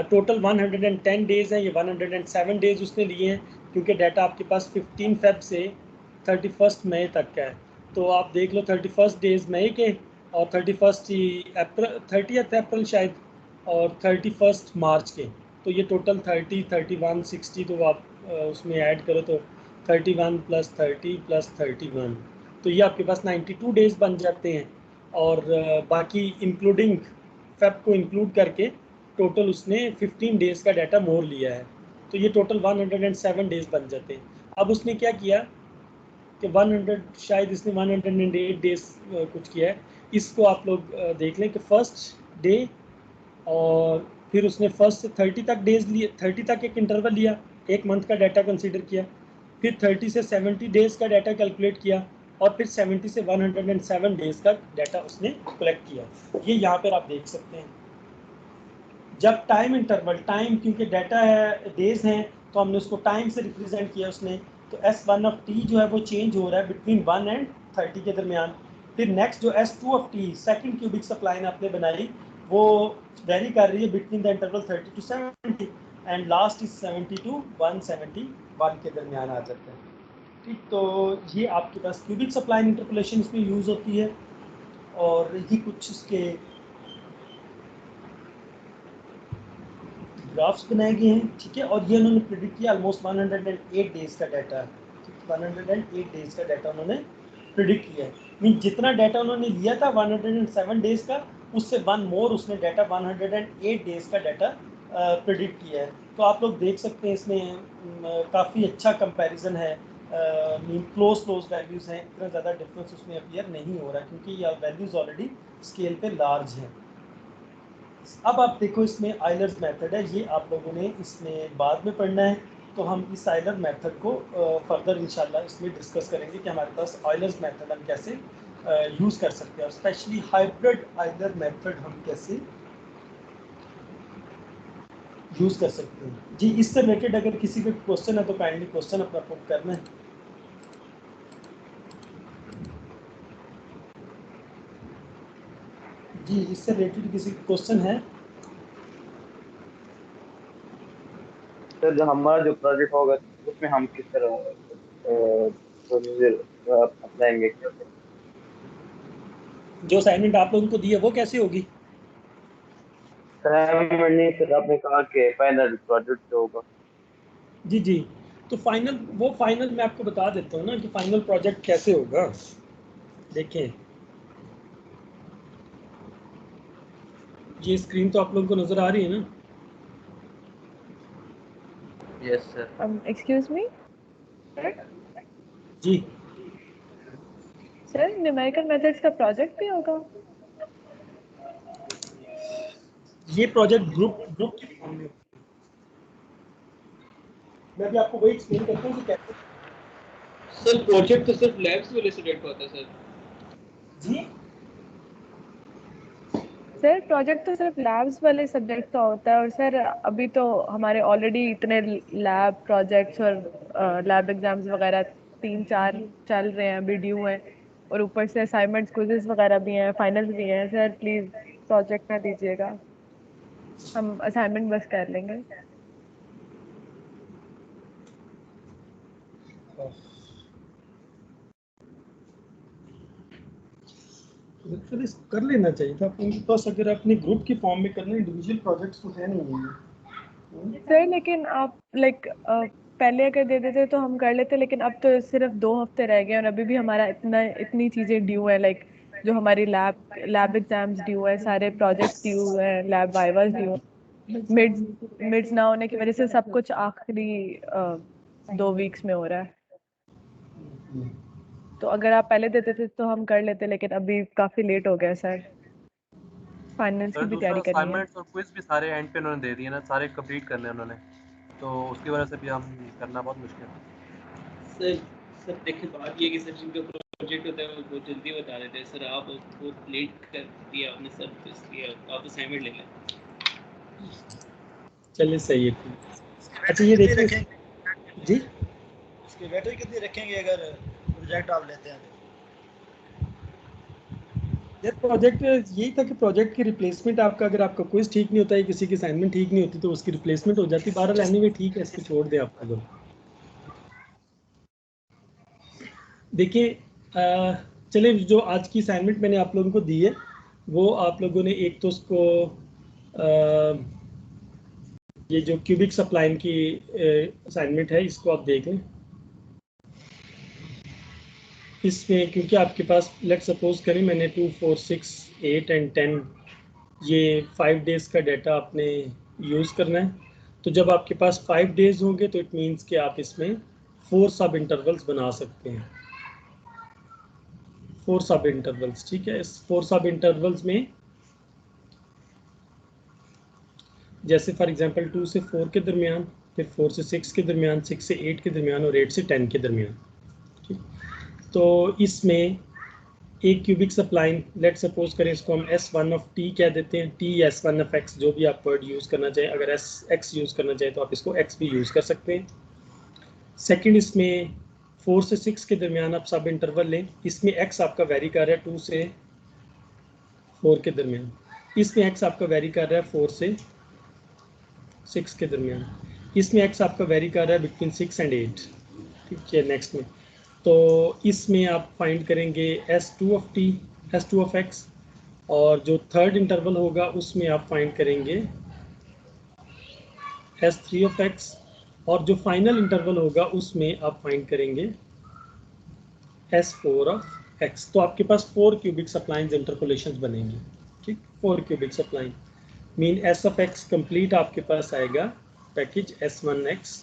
टोटल 110 डेज़ हैं, ये 107 डेज़ उसने लिए हैं, क्योंकि डाटा आपके पास 15 फेब से 31 मई तक का है। तो आप देख लो 31 डेज़ मई के, और 31 अप्रैल, 30 अप्रैल शायद, और 31 मार्च के। तो ये टोटल 30, 31, 60, तो आप उसमें ऐड करो तो 31 + 30 + 31, तो ये आपके पास 92 डेज़ बन जाते हैं। और बाकी इंक्लूडिंग फेब को इंक्लूड करके टोटल उसने 15 डेज़ का डाटा मोर लिया है, तो ये टोटल 107 डेज़ बन जाते हैं। अब उसने क्या किया कि 100, शायद इसने 108 डेज़ कुछ किया है। इसको आप लोग देख लें कि फर्स्ट डे, और फिर उसने फर्स्ट से 30 तक डेज़ लिए, 30 तक एक इंटरवल लिया, एक मंथ का डाटा कंसीडर किया, फिर 30 से 70 डेज़ का डाटा कैलकुलेट किया, और फिर 70 से 107 डेज़ का डाटा उसने कलेक्ट किया। ये यहाँ पर आप देख सकते हैं। जब टाइम इंटरवल, टाइम क्योंकि डाटा है डेज़ हैं, तो हमने उसको टाइम से रिप्रेजेंट किया उसने, तो S1 जो है वो चेंज हो रहा है बिटवीन 1 और 30 के दरमियान। फिर नेक्स्ट जो S2 सेकंड क्यूबिक सप्लाइन आपने बनाई, वो वेरी कर रही है between the interval 30 to 70, and last is 70 to 171 के दरमियान आ जाता है, ठीक। तो ये आपके पास क्यूबिक सप्लाइन इंटरपोलेशन इसमें यूज़ होती है, और ये कुछ इसके ग्राफ्स बनाए गए हैं, ठीक है। और ये उन्होंने प्रिडिक्ट किया ऑलमोस्ट 108 डेज़ का डाटा, ठीक, 108 डेज़ का डाटा उन्होंने प्रिडिक्ट किया है। मीन जितना डाटा उन्होंने लिया था 107 डेज़ का, उससे 1 मोर उसने डाटा 108 डेज़ का डाटा प्रिडिक्ट किया है। तो आप लोग देख सकते हैं इसमें काफ़ी अच्छा कंपैरिजन है, मीन क्लोज वैल्यूज़ हैं, इतना ज़्यादा डिफरेंस उसमें अपीयर नहीं हो रहा, क्योंकि ये वैल्यूज़ ऑलरेडी स्केल पे लार्ज हैं। अब आप देखो इसमें आइलर्स मेथड है, ये आप लोगों ने इसमें बाद में पढ़ना है, तो हम इस आइलर मेथड को फर्दर इंशाल्लाह इसमें डिस्कस करेंगे कि हमारे पास आइलर्स मेथड हम कैसे यूज़ कर सकते हैं, और स्पेशली हाइब्रिड आइलर मेथड हम कैसे यूज़ कर सकते हैं। जी, इससे रिलेटेड अगर किसी का क्वेश्चन है तो काइंडली क्वेश्चन अपना पुट करना है। जी, इससे रिलेटेड किसी का क्वेश्चन है? सर जो हमारा जो प्रोजेक्ट होगा उसमें हम किस तरह अप्लाएंगे कैसे? जो असाइनमेंट आप लोगों को दी है वो कैसे होगी? सर मैंने सर आपने कहा कि फाइनल प्रोजेक्ट जो होगा। जी जी, तो फाइनल मैं आपको बता देता हूँ ना कि फाइनल प्रोजेक्ट कैसे होगा। देखें, ये स्क्रीन तो आप लोगों को नज़र आ रही है ना? Yes sir. एक्सक्यूज मी जी, सर, न्यूमेरिकल मेथड्स का प्रोजेक्ट भी होगा? ये प्रोजेक्ट ग्रुप ग्रुप के फॉर्म में, मैं भी आपको वही एक्सप्लेन करता हूँ कि कैसे। सर प्रोजेक्ट तो सिर्फ लैब्स वाले स्टूडेंट को होता है सर। जी सर, प्रोजेक्ट तो सिर्फ लैब्स वाले सब्जेक्ट का होता है, और सर अभी तो हमारे ऑलरेडी इतने लैब प्रोजेक्ट्स और लैब एग्जाम्स वगैरह 3-4 चल रहे हैं, अभी ड्यू है। और ऊपर से असाइनमेंट्स क्विज़ेस वगैरह भी हैं, फाइनल्स भी हैं। सर प्लीज प्रोजेक्ट ना दीजिएगा, हम असाइनमेंट बस कर लेंगे। सर इसको कर लेना चाहिए था उनके पास, अगर अपने ग्रुप के फॉर्म में करना, इंडिविजुअल प्रोजेक्ट्स तो है नहीं है। सर लेकिन आप लाइक पहले अगर दे देते तो हम कर लेते, लेकिन अब तो सिर्फ 2 हफ्ते रह गए और अभी भी हमारा इतनी चीजें ड्यू है, लाइक जो हमारी लैब एग्जाम्स ड्यू है, सारे प्रोजेक्ट्स ड्यू है, लैब वाइवास ड्यू है। मिड्स ना होने की वजह से सब कुछ आखिरी 2 वीक्स में हो रहा है। तो अगर आप पहले देते थे तो हम कर लेते, लेकिन अभी काफी लेट हो गया सर, फाइनल्स की भी दूसरा तैयारी करनी है। असाइनमेंट्स और क्विज भी सारे एंड पे उन्होंने दे दिए ना, सारे कंप्लीट करने हैं उन्होंने, तो उसकी वजह से भी हम करना बहुत मुश्किल है। सर देखिए बात ये है कि सर जिनका प्रोजेक्ट होता है वो बहुत जल्दी बता देते हैं सर, आप बहुत लेट कर दिया आपने सर, तो इसलिए आप असाइनमेंट ले लें। चलिए सही है। अच्छा ये देखिए जी, इसकी बैटरी कितनी रखेंगे अगर प्रोजेक्ट आप लेते हैं? यार प्रोजेक्ट यही था कि प्रोजेक्ट की रिप्लेसमेंट आपका, अगर आपका क्विज ठीक नहीं होता है, किसी की असाइनमेंट ठीक नहीं होती, तो उसकी रिप्लेसमेंट हो जाती। बहरहाल एनीवे ठीक है, इसको छोड़ दें आप लोग। देखिए चलिए, जो आज की असाइनमेंट मैंने आप लोगों को दी है, वो आप लोगों ने एक तो उसको ये जो क्यूबिक सप्लाइन की असाइनमेंट है, इसको आप देख लें। इसमें क्योंकि आपके पास लेट सपोज करें मैंने 2, 4, 6, 8 एंड 10 ये 5 डेज़ का डाटा आपने यूज़ करना है। तो जब आपके पास 5 डेज़ होंगे तो इट मीन्स कि आप इसमें 4 सब इंटरवल्स बना सकते हैं। 4 सब इंटरवल्स, ठीक है। इस 4 सब इंटरवल्स में जैसे फॉर एग्जांपल 2 से 4 के दरमियान, फिर 4 से 6 के दरमियान, 6 से 8 के दरमियान और 8 से 10 के दरमियान, ठीक। तो इसमें एक क्यूबिक सप्लाइन, लेट सपोज करें इसको हम S1 ऑफ T कह देते हैं, T S1 ऑफ X, जो भी आप वर्ड यूज़ करना चाहें। अगर X यूज़ करना चाहें तो आप इसको X भी यूज़ कर सकते हैं। सेकंड, इसमें 4 से 6 के दरमियान आप सब इंटरवल लें। इसमें X आपका वेरी कर रहा है 2 से 4 के दरमियान, इसमें X आपका वेरी कर रहा है 4 से 6 के दरमियान, इसमें X आपका वेरी कर रहा है बिटवीन 6 एंड 8, ठीक है। नेक्स्ट में तो इसमें आप फाइंड करेंगे S2 of T, S2 of X, और जो थर्ड इंटरवल होगा उसमें आप फाइंड करेंगे S3 ऑफ X, और जो फाइनल इंटरवल होगा उसमें आप फाइंड करेंगे S4 ऑफ X। तो आपके पास 4 क्यूबिक सप्लाइंस इंटरपोलेशंस बनेंगी, ठीक। 4 cubic spline mean S of X complete आपके पास आएगा पैकेज S1X,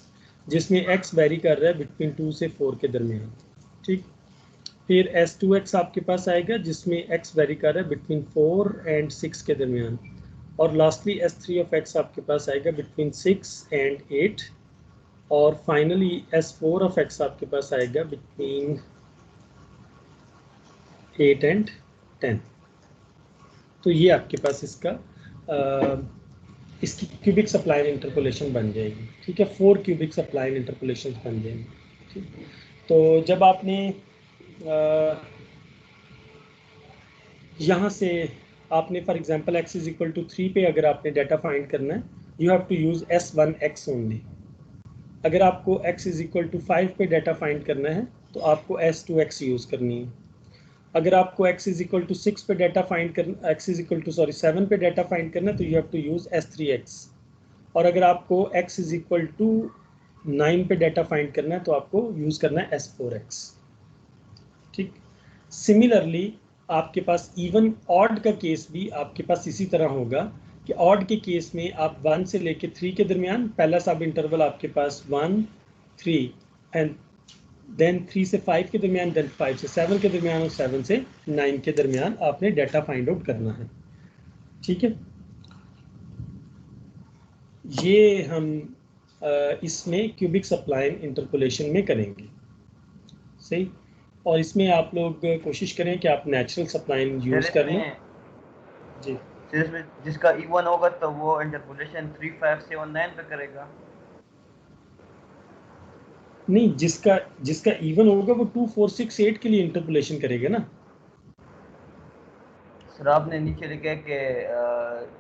जिसमें X वेरी कर रहा है बिटवीन 2 से 4 के दरमियान, ठीक। फिर S2X आपके पास आएगा जिसमें X वेरी कर रहा है बिटवीन 4 एंड 6 के दरमियान, और लास्टली S3 ऑफ X आपके पास आएगा बिटवीन 6 एंड 8, और फाइनली S4 ऑफ X आपके पास आएगा बिटवीन 8 एंड 10। तो ये आपके पास इसकी क्यूबिक सप्लाइन इंटरपोलेशन बन जाएगी, ठीक है। 4 क्यूबिक सप्लाइन इंटरपोलेशन बन जाएंगी, ठीक। तो जब आपने यहाँ से आपने for example x is equal to 3 पे अगर आपने डाटा फाइंड करना है, you have to use S1X only. अगर आपको x इज इक्वल टू 5 पे डाटा फाइंड करना है तो आपको S2X यूज़ करनी है। अगर आपको x इज इक्वल टू 6 पे डाटा फाइंड करना, x इज इक्वल टू 7 पे डाटा फाइंड करना है तो you have to use S3X। और अगर आपको x इज इक्वल टू 9 पे डाटा फाइंड करना है तो आपको यूज़ करना है S4X, ठीक। सिमिलरली आपके पास इवन ऑड का केस भी आपके पास इसी तरह होगा कि ऑड के केस में आप 1 से लेके 3 के दरमियान पहला सब इंटरवल आपके पास 1, 3 एंड देन 3 से 5 के दरमियान, देन 5 से 7 के दरमियान और 7 से 9 के दरमियान आपने डाटा फाइंड आउट करना है, ठीक है। ये हम इसमें क्यूबिक सप्लाइन इंटरपोलेशन में करेंगे, सही। और इसमें आप लोग कोशिश करें कि आप नेचुरल सप्लाइन यूज़ कर लें जी। जिसका E1 होगा तो वो इंटरपोलेशन 3, 5, 7, 9 पे करेगा। नहीं, जिसका इवन होगा वो 2, 4, 6, 8 के लिए इंटरपोलेशन करेगा ना। सर आपने नीचे लिखा है कि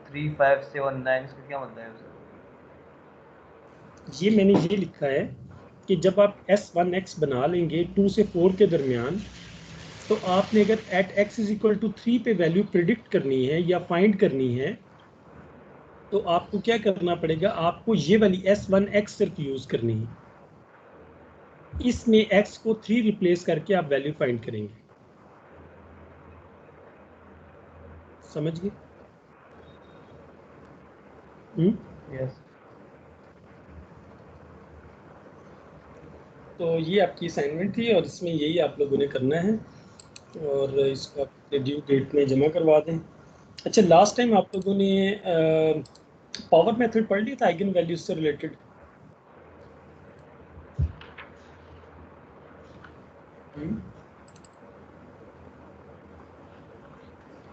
3579, इसका क्या मतलब है सर? ये मैंने ये लिखा है कि जब आप S1x बना लेंगे 2 से 4 के दरमियान, तो आपने अगर at x is equal to 3 पे वैल्यू प्रिडिक्ट करनी है या फाइंड करनी है, तो आपको क्या करना पड़ेगा, आपको ये वाली S1x सिर्फ यूज करनी है। इसमें x को 3 रिप्लेस करके आप वैल्यू फाइंड करेंगे। समझ गए? यस। तो ये आपकी असाइनमेंट थी और इसमें यही आप लोगों ने करना है और इसको आप ड्यू डेट में जमा करवा दें। अच्छा, लास्ट टाइम आप लोगों ने पावर मेथड पढ़ लिया था आइगन वैल्यूज से रिलेटेड?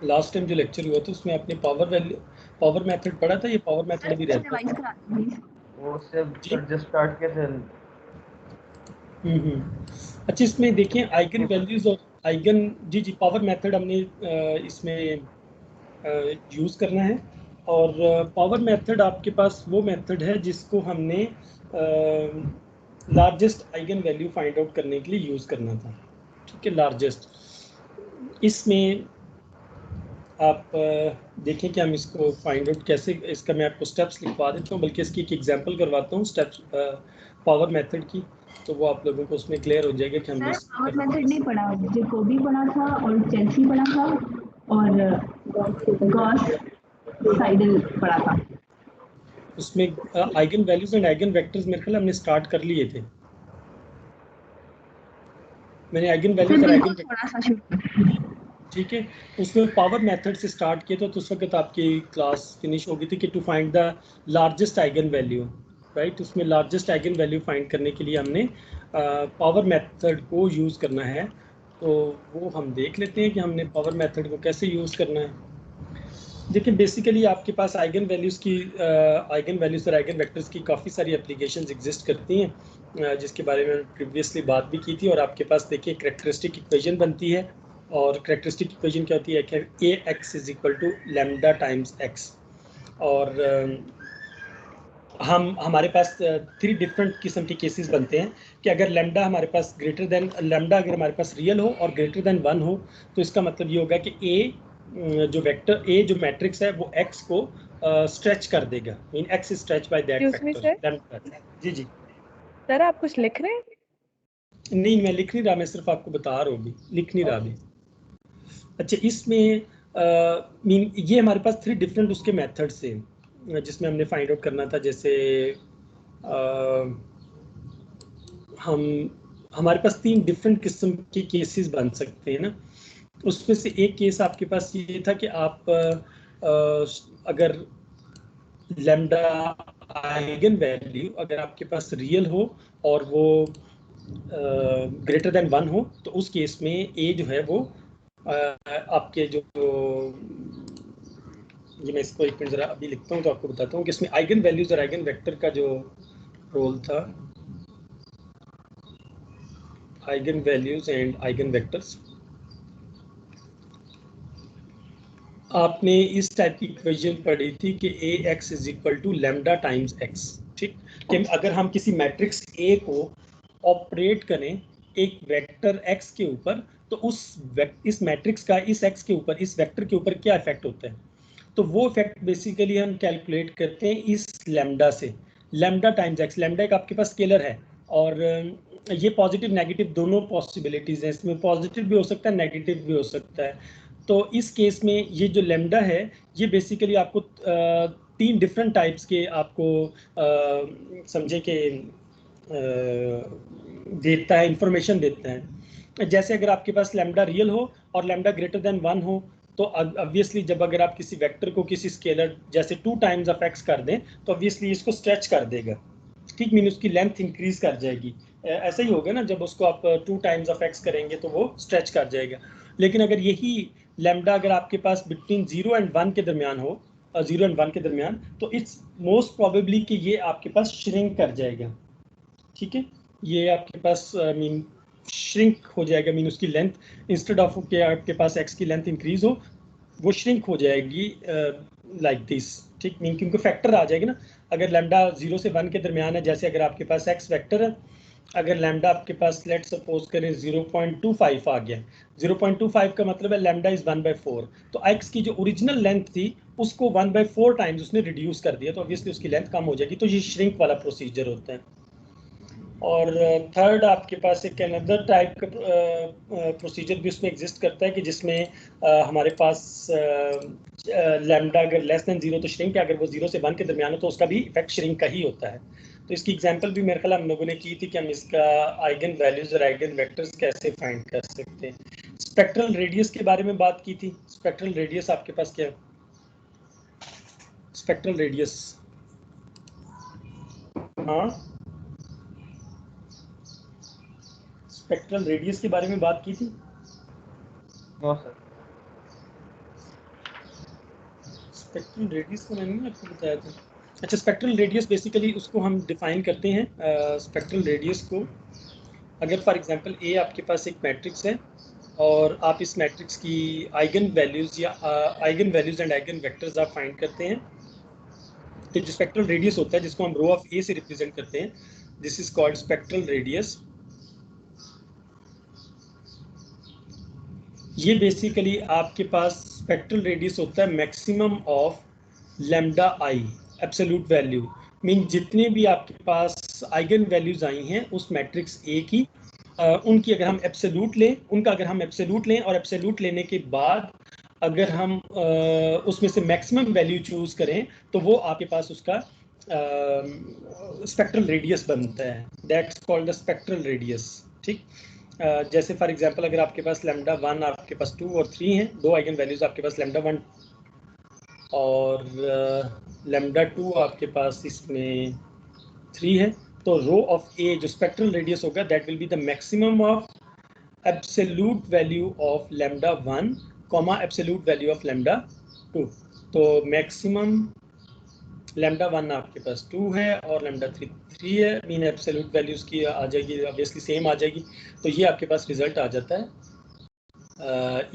लास्ट टाइम जो लेक्चर हुआ था उसमें आपने पावर मेथड पढ़ा था। ये पावर मेथड भी रहता है वो सब जस्ट स्टार्ट किया था। अच्छा, इसमें देखें आइगन वैल्यूज और आइगन जी पावर मेथड हमने इसमें यूज़ करना है। और पावर मेथड आपके पास वो मेथड है जिसको हमने largest eigen value find out करने के लिए यूज़ करना था। ठीक है, लार्जेस्ट। इसमें आप देखें कि हम इसको फाइंड आउट कैसे, इसका मैं आपको स्टेप्स लिखवा देता हूँ, बल्कि इसकी एक एग्जांपल करवाता हूँ स्टेप्स पावर मेथड की, तो वो आप लोगों को उसमें क्लियर हो जाएगा कि हमने पावर मेथड नहीं पढ़ा, जैकोबी पढ़ा था और चेल्सी पढ़ा था और गॉस साइडल पढ़ा था। उसमें eigen values and eigen vectors मेरे ख्याल हमने स्टार्ट कर लिए थे। मैंने आइगन वैल्यूज और आइगन थोड़ा सा शुरू, ठीक है, उसमें पावर मेथड से स्टार्ट किया था, तो उस वक्त आपकी क्लास फिनिश हो गई थी कि to find the largest eigen value, right. उसमें लार्जेस्ट आइगन वैल्यू फाइंड करने के लिए हमने पावर मेथड को यूज़ करना है। तो वो हम देख लेते हैं कि हमने पावर मेथड को कैसे यूज़ करना है। देखिए, बेसिकली आपके पास आइगन वैल्यूज़ की आइगन वैल्यूज़ और आइगन वेक्टर्स की काफ़ी सारी एप्लीकेशंस एग्जिस्ट करती हैं, जिसके बारे में प्रीवियसली बात भी की थी। और आपके पास देखिए कैरेक्टरिस्टिक इक्वेशन बनती है, और कैरेक्टरिस्टिक इक्वेशन क्या होती है कि ax is equal to lambda times x। और हमारे पास 3 डिफरेंट किस्म के केसेस बनते हैं कि अगर लैम्डा हमारे पास ग्रेटर देन लैम्डा अगर हमारे पास रियल हो और ग्रेटर देन 1 हो, तो इसका मतलब ये होगा कि a जो वेक्टर a जो मैट्रिक्स है वो x को स्ट्रेच कर देगा, mean x is stretch by that factor lambda. जी जी सर, आप कुछ लिख रहे हैं? नहीं, मैं लिख नहीं रहा, मैं सिर्फ आपको बता रहा हूँ, लिख नहीं रहा अभी। अच्छा, इसमें मीन ये हमारे पास 3 डिफरेंट उसके मेथड्स हैं जिसमें हमने फाइंड आउट करना था। जैसे हमारे पास 3 डिफरेंट किस्म के केसेस बन सकते हैं ना। उसमें से एक केस आपके पास ये था कि आप अगर लैम्डा आइगन वैल्यू अगर आपके पास रियल हो और वो ग्रेटर देन 1 हो, तो उस केस में ए जो है वो आपके जो ये मैं इसको एक मिनट जरा अभी लिखता हूँ तो आपको बताता हूँ कि इसमें आइगन वैल्यूज और आइगन वेक्टर का जो रोल था, eigen values and eigen vectors. आपने इस टाइप की इक्वेशन पढ़ी थी कि ax is equal to lambda times x। ठीक, कि अगर हम किसी मैट्रिक्स a को ऑपरेट करें एक वेक्टर x के ऊपर, तो इस मैट्रिक्स का इस x के ऊपर, इस वेक्टर के ऊपर क्या इफेक्ट होता है, तो वो इफेक्ट बेसिकली हम कैलकुलेट करते हैं इस लैम्डा से, लैम्डा टाइम्स x। लैम्डा एक आपके पास स्केलर है और ये पॉजिटिव नेगेटिव दोनों पॉसिबिलिटीज हैं, इसमें पॉजिटिव भी हो सकता है नेगेटिव भी हो सकता है। तो इस केस में ये जो लैम्डा है ये बेसिकली आपको 3 डिफरेंट टाइप्स के आपको समझे कि देता है, इंफॉर्मेशन देता है। जैसे अगर आपके पास लैम्डा रियल हो और लैम्डा ग्रेटर देन 1 हो, तो ऑब्वियसली जब अगर आप किसी वेक्टर को किसी स्केलर जैसे 2 टाइम्स ऑफ x कर दें, तो ऑब्वियसली इसको स्ट्रेच कर देगा। ठीक, मीन उसकी लेंथ इंक्रीज कर जाएगी। ऐसा ही होगा ना, जब उसको आप 2 टाइम्स ऑफ x करेंगे तो वो स्ट्रेच कर जाएगा। लेकिन अगर यही लैम्डा अगर आपके पास बिटवीन 0 एंड 1 के दरमियान हो, 0 एंड 1 के दरमियान, तो इट्स मोस्ट प्रोबेबली कि ये आपके पास श्रिंक कर जाएगा। ठीक है, ये आपके पास मीन श्रिंक हो जाएगा, मीन उसकी लेंथ इंस्टेड ऑफ के आपके पास x की लेंथ इंक्रीज हो, वो श्रिंक हो जाएगी लाइक दिस, ठीक, मीन क्योंकि फैक्टर आ जाएगी ना। अगर लैम्डा 0 से 1 के दरमियान है, जैसे अगर आपके पास एक्स वेक्टर है, अगर लैम्डा आपके पास लेट सपोज करें 0.25 आ गया, 0.25 का मतलब है लैम्डा इज 1/4, तो एक्स की जो ओरिजिनल लेंथ थी उसको 1/4 टाइम्स उसने रिड्यूस कर दिया, तो ऑब्वियसली उसकी लेंथ कम हो जाएगी। तो ये श्रिंक वाला प्रोसीजर होता है। और थर्ड आपके पास एक अनदर टाइप का प्रोसीजर भी उसमें एग्जिस्ट करता है कि जिसमें हमारे पास लैम्डा अगर लेस देन 0 तो श्रिंक है, अगर वो 0 से 1 के दरमियान हो तो उसका भी इफेक्ट श्रिंक का ही होता है। तो इसकी एग्जांपल भी मेरे ख्याल हम लोगों ने की थी कि हम इसका आइगन वैल्यूज और आइगन वेक्टर्स कैसे फाइंड कर सकते हैं। स्पेक्ट्रल रेडियस के बारे में बात की थी। स्पेक्ट्रल रेडियस आपके पास क्या है? स्पेक्ट्रल रेडियस, हाँ, स्पेक्ट्रल रेडियस के बारे में बात की थी। No sir. स्पेक्ट्रल रेडियस को मैंने आपको बताया था। अच्छा, स्पेक्ट्रल रेडियस बेसिकली उसको हम डिफाइन करते हैं। स्पेक्ट्रल रेडियस को अगर फॉर एग्जांपल ए आपके पास एक मैट्रिक्स है और आप इस मैट्रिक्स की आइगन वैल्यूज या eigen values and eigen vectors आप फाइंड करते हैं, तो जो स्पेक्ट्रल रेडियस होता है जिसको हम रो ऑफ ए से रिप्रेजेंट करते हैं, this is called spectral radius. ये बेसिकली आपके पास स्पेक्ट्रल रेडियस होता है maximum of lambda I, absolute value, mean जितने भी आपके पास आइगन वैल्यूज आई हैं उस मैट्रिक्स ए की, उनकी अगर हम एब्सोल्यूट लें, उनका अगर हम एब्सोल्यूट लें और एब्सोल्यूट लेने के बाद अगर हम उसमें से मैक्सिमम वैल्यू चूज करें तो वो आपके पास उसका स्पेक्ट्रल रेडियस बनता है। That's called the spectral radius, ठीक। जैसे फॉर एग्जांपल अगर आपके पास लैम्डा 1, आपके पास 2 और 3 हैं, दो आइगन वैल्यूज आपके पास लैम्डा 1 और लैम्डा 2 आपके पास इसमें 3 है, तो रो ऑफ ए जो स्पेक्ट्रल रेडियस होगा that will be the maximum of absolute value of lambda 1 comma absolute value of lambda 2। तो मैक्सिमम लैम्डा 1 आपके पास 2 है और लैम्डा 3 है, मीन एब्सोल्यूट वैल्यूज की आ जाएगी ऑब्वियसली सेम आ जाएगी, तो ये आपके पास रिजल्ट आ जाता है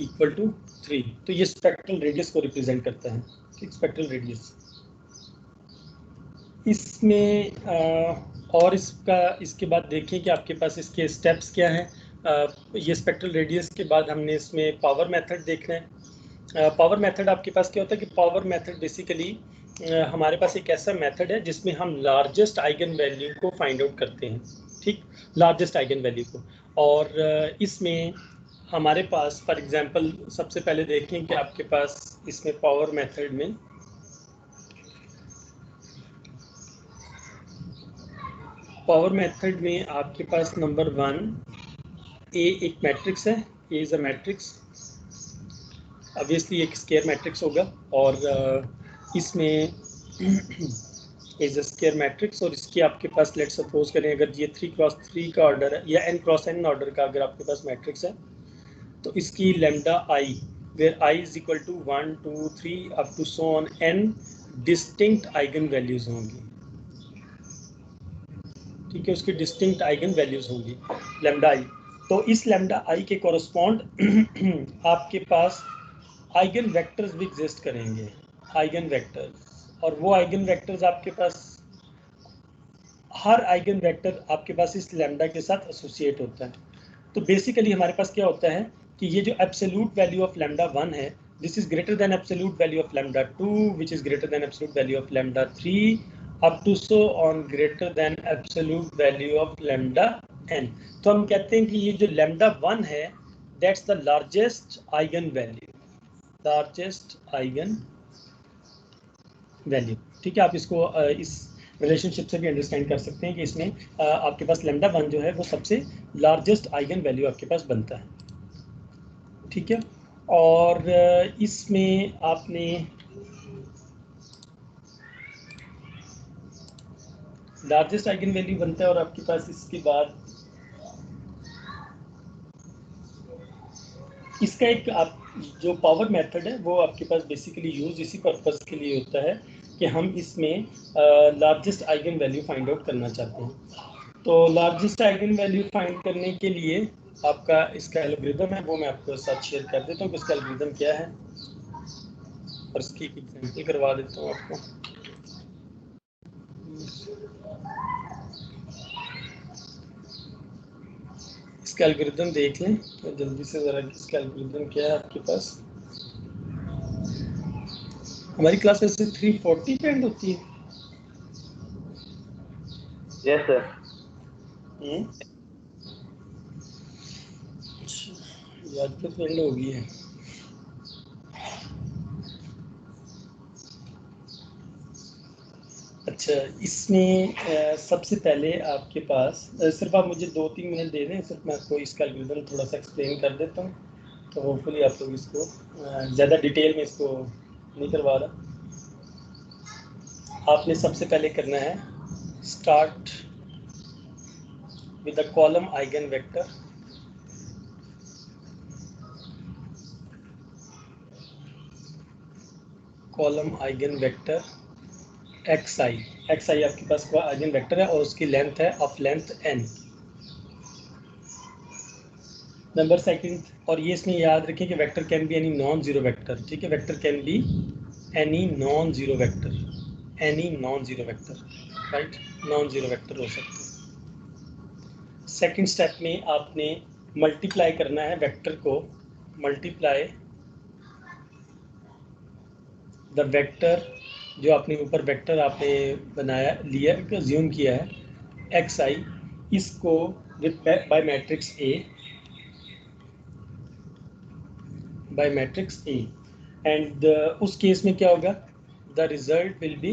इक्वल टू 3। तो ये स्पेक्ट्रल रेडियस को रिप्रेजेंट करता है, ठीक, स्पेक्ट्रल रेडियस। इसमें और इसके बाद देखें कि आपके पास इसके स्टेप्स क्या हैं। ये स्पेक्ट्रल रेडियस के बाद हमने इसमें पावर मेथड देखना है। पावर मेथड आपके पास क्या होता है कि पावर मेथड बेसिकली हमारे पास एक ऐसा मेथड है जिसमें हम लार्जेस्ट आइगन वैल्यू को फाइंड आउट करते हैं, ठीक, लार्जेस्ट आइगन वैल्यू को। और इसमें हमारे पास फॉर एग्जांपल सबसे पहले देखें कि आपके पास इसमें पावर मेथड में आपके पास नंबर 1 ए एक मैट्रिक्स है, ए इज अ मैट्रिक्स, ऑब्वियसली एक स्क्वायर मैट्रिक्स होगा और इसमें इज अ स्क्वायर मैट्रिक्स, और इसके आपके पास लेट सपोज करें अगर ये 3x3 का ऑर्डर है या n×n ऑर्डर का अगर आपके पास मैट्रिक्स है तो इसकी lambda I where I is equal to 1 2 3 up to so on n distinct eigen values होंगी, ठीक है, उसकी डिस्टिंक्ट आइगन वैल्यूज होंगी लैम्डा आई। तो इस लैम्डा आई के कोरस्पॉन्ड आपके पास आइगन वेक्टर्स भी एग्जिस्ट करेंगे, आइगन वेक्टर्स, और वो आइगन वेक्टर्स आपके पास हर आइगन वेक्टर आपके पास इस लैम्डा के साथ एसोसिएट होता है। तो बेसिकली हमारे पास क्या होता है कि ये जो एब्सोल्यूट वैल्यू ऑफ लैम्डा 1 है, this is greater than absolute value of lambda 2 which is greater than absolute value of lambda 3 up to so on greater than absolute value of lambda n। तो हम कहते हैं कि ये जो lambda 1 है that's the largest eigen value, largest eigen value, ठीक है। आप इसको इस रिलेशनशिप से भी अंडरस्टैंड कर सकते हैं कि इसमें आपके पास लैम्डा 1 जो है वो सबसे लार्जेस्ट आइगन वैल्यू आपके पास बनता है, ठीक है। और इसमें आपने लार्जेस्ट आइगन वैल्यू बनता है और आपके पास इसके बाद इसका एक आप जो पावर मेथड है वो आपके पास बेसिकली यूज इसी पर्पस के लिए होता है कि हम इसमें largest eigen value find out करना चाहते हैं। तो लार्जेस्ट आइगन वैल्यू फाइंड करने के लिए आपका इसका एल्गोरिदम है वो मैं आपके साथ शेयर कर देता हूँ कि इसका एल्गोरिदम क्या है। और इसकी एक एग्जाम्पल करवा देता हूँ आपको। इसका एल्गोरिथम देख लें तो जल्दी से ज़रा, इसका एल्गोरिथम क्या है आपके पास। हमारी क्लास वैसे 3:40 पे एंड होती है। Yes sir. आज तो एंड हो गई है। अच्छा, इसमें सबसे पहले आपके पास सिर्फ आप मुझे 2-3 मिनट दे दें, सिर्फ मैं आपको इसका एल्गोरिथम थोड़ा सा एक्सप्लेन कर देता हूँ, तो होपफुली आप लोग इसको ज़्यादा डिटेल में इसको नहीं करवा रहा। आपने सबसे पहले करना है start with the column eigen vector. Column eigen vector xi आपके पास कोई आइगन वेक्टर है और उसकी लेंथ है of length n। Number second, और ये इसमें याद रखें कि vector can be any non zero vector, ठीक है, vector can be any non zero vector, any non zero vector, right, non zero vector हो सकते हैं। सेकंड स्टेप में आपने मल्टीप्लाई करना है वेक्टर को, मल्टीप्लाई द वेक्टर, जो आपने ऊपर वेक्टर आपने बनाया लिया ज्यूम किया है xi, इसको with by matrix A, by matrix A, and उस केस में क्या होगा, the result will be,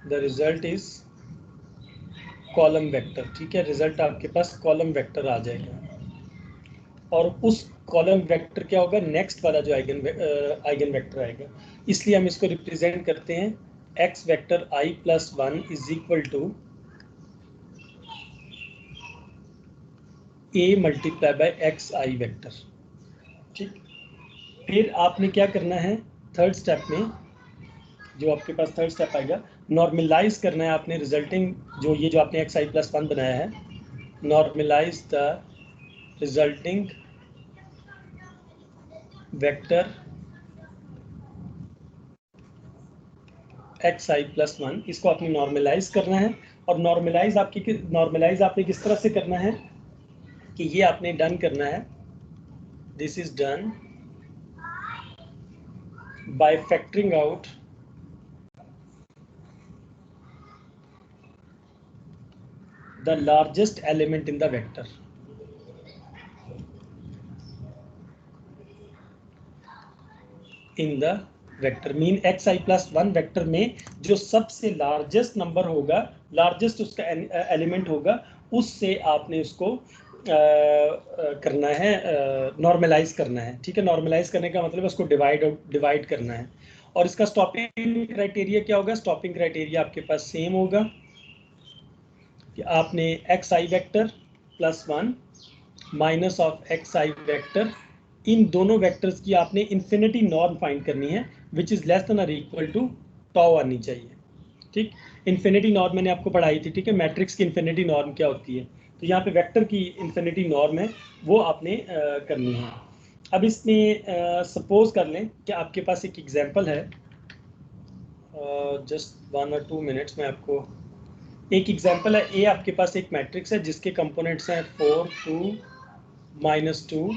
the result is column vector, ठीक है, रिजल्ट आपके पास कॉलम वेक्टर आ जाएगा। और उस कॉलम वेक्टर क्या होगा, नेक्स्ट वाला जो आइगन वेक्टर आएगा, इसलिए हम इसको रिप्रेजेंट करते हैं x vector i plus 1 is equal to a multiply by X I vector, ठीक। फिर आपने क्या करना है, थर्ड स्टेप में जो आपके पास थर्ड स्टेप आएगा, नॉर्मलाइज करना है आपने रिजल्टिंग, जो ये जो आपने एक्स आई प्लस 1 बनाया है, normalise the resulting vector X I plus 1, इसको आपने नॉर्मलाइज करना है। और नॉर्मलाइज आपने किस तरह से करना है कि ये आपने डन करना है, this is done by factoring out the largest element in the vector, in the vector mean x I plus 1 vector में जो सबसे लार्जेस्ट नंबर होगा, लार्जेस्ट उसका एलिमेंट होगा, उससे आपने उसको करना है, नॉर्मलाइज करना है, ठीक है। नॉर्मलाइज करने का मतलब उसको डिवाइड करना है। और इसका स्टॉपिंग क्राइटेरिया क्या होगा, स्टॉपिंग क्राइटेरिया आपके पास सेम होगा कि आपने x I vector plus 1 minus of x I vector, इन दोनों वेक्टर्स की आपने इन्फिनिटी नॉर्म फाइंड करनी है, विच इज लेस देन और इक्वल टू टाउ आनी चाहिए, ठीक। इन्फिनिटी नॉर्म मैंने आपको पढ़ाई थी, ठीक है, मैट्रिक्स की इन्फिनिटी नॉर्म क्या होती है, तो यहाँ पे वेक्टर की इन्फिनिटी नॉर्म है, वो आपने करनी है। अब इसमें सपोज कर लें कि आपके पास एक एग्जांपल है, जस्ट 1 और 2 मिनट्स में आपको एक एग्जांपल है। ए आपके पास एक मैट्रिक्स है जिसके कंपोनेंट्स हैं 4, 2, -2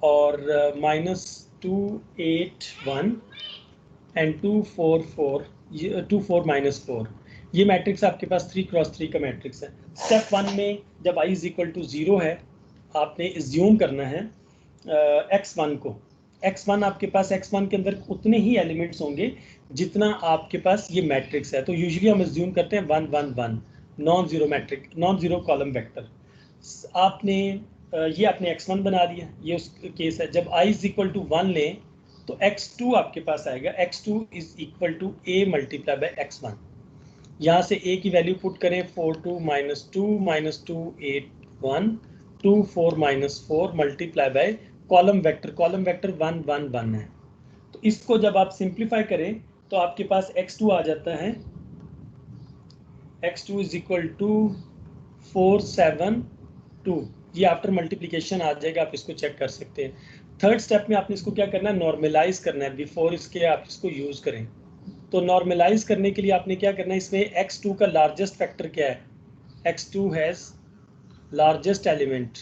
और -2, 8, 1 एंड 2, 4, 4, 2, 4, -4। ये मैट्रिक्स आपके पास 3x3 का मैट्रिक्स है। स्टेप 1 में जब i इज इक्वल टू 0 है, आपने एज्यूम करना है x1 को। x1 आपके पास, x1 के अंदर उतने ही एलिमेंट्स होंगे जितना आपके पास ये मैट्रिक्स है, तो यूजुअली हम एज्यूम करते हैं 1, 1, 1, non zero matrix, non zero column vector. आपने ये आपने x1 बना दिया, ये उस केस है। जब i इज इक्वल टू 1 लें तो x2 आपके पास आएगा, x2 is equal to a multiply by x1। यहाँ से a की वैल्यू पुट करें, 4, 2, -2, 8, 1, 2, 4, -4 मल्टीप्लाई बाय कॉलम वेक्टर 1, 1, 1 है। तो इसको जब आप सिंप्लीफाई करें तो आपके पास x2 आ जाता है, x2 इज इक्वल टू 4, 7, 2, ये आफ्टर मल्टीप्लिकेशन आ जाएगा, आप इसको चेक कर सकते हैं। थर्ड स्टेप में आपने इसको क्या करना है, नॉर्मलाइज करना है बिफोर इसके आप इसको यूज करें। तो नॉर्मलाइज करने के लिए आपने क्या करना है, इसमें x2 का लार्जेस्ट फैक्टर क्या है, x2 has largest element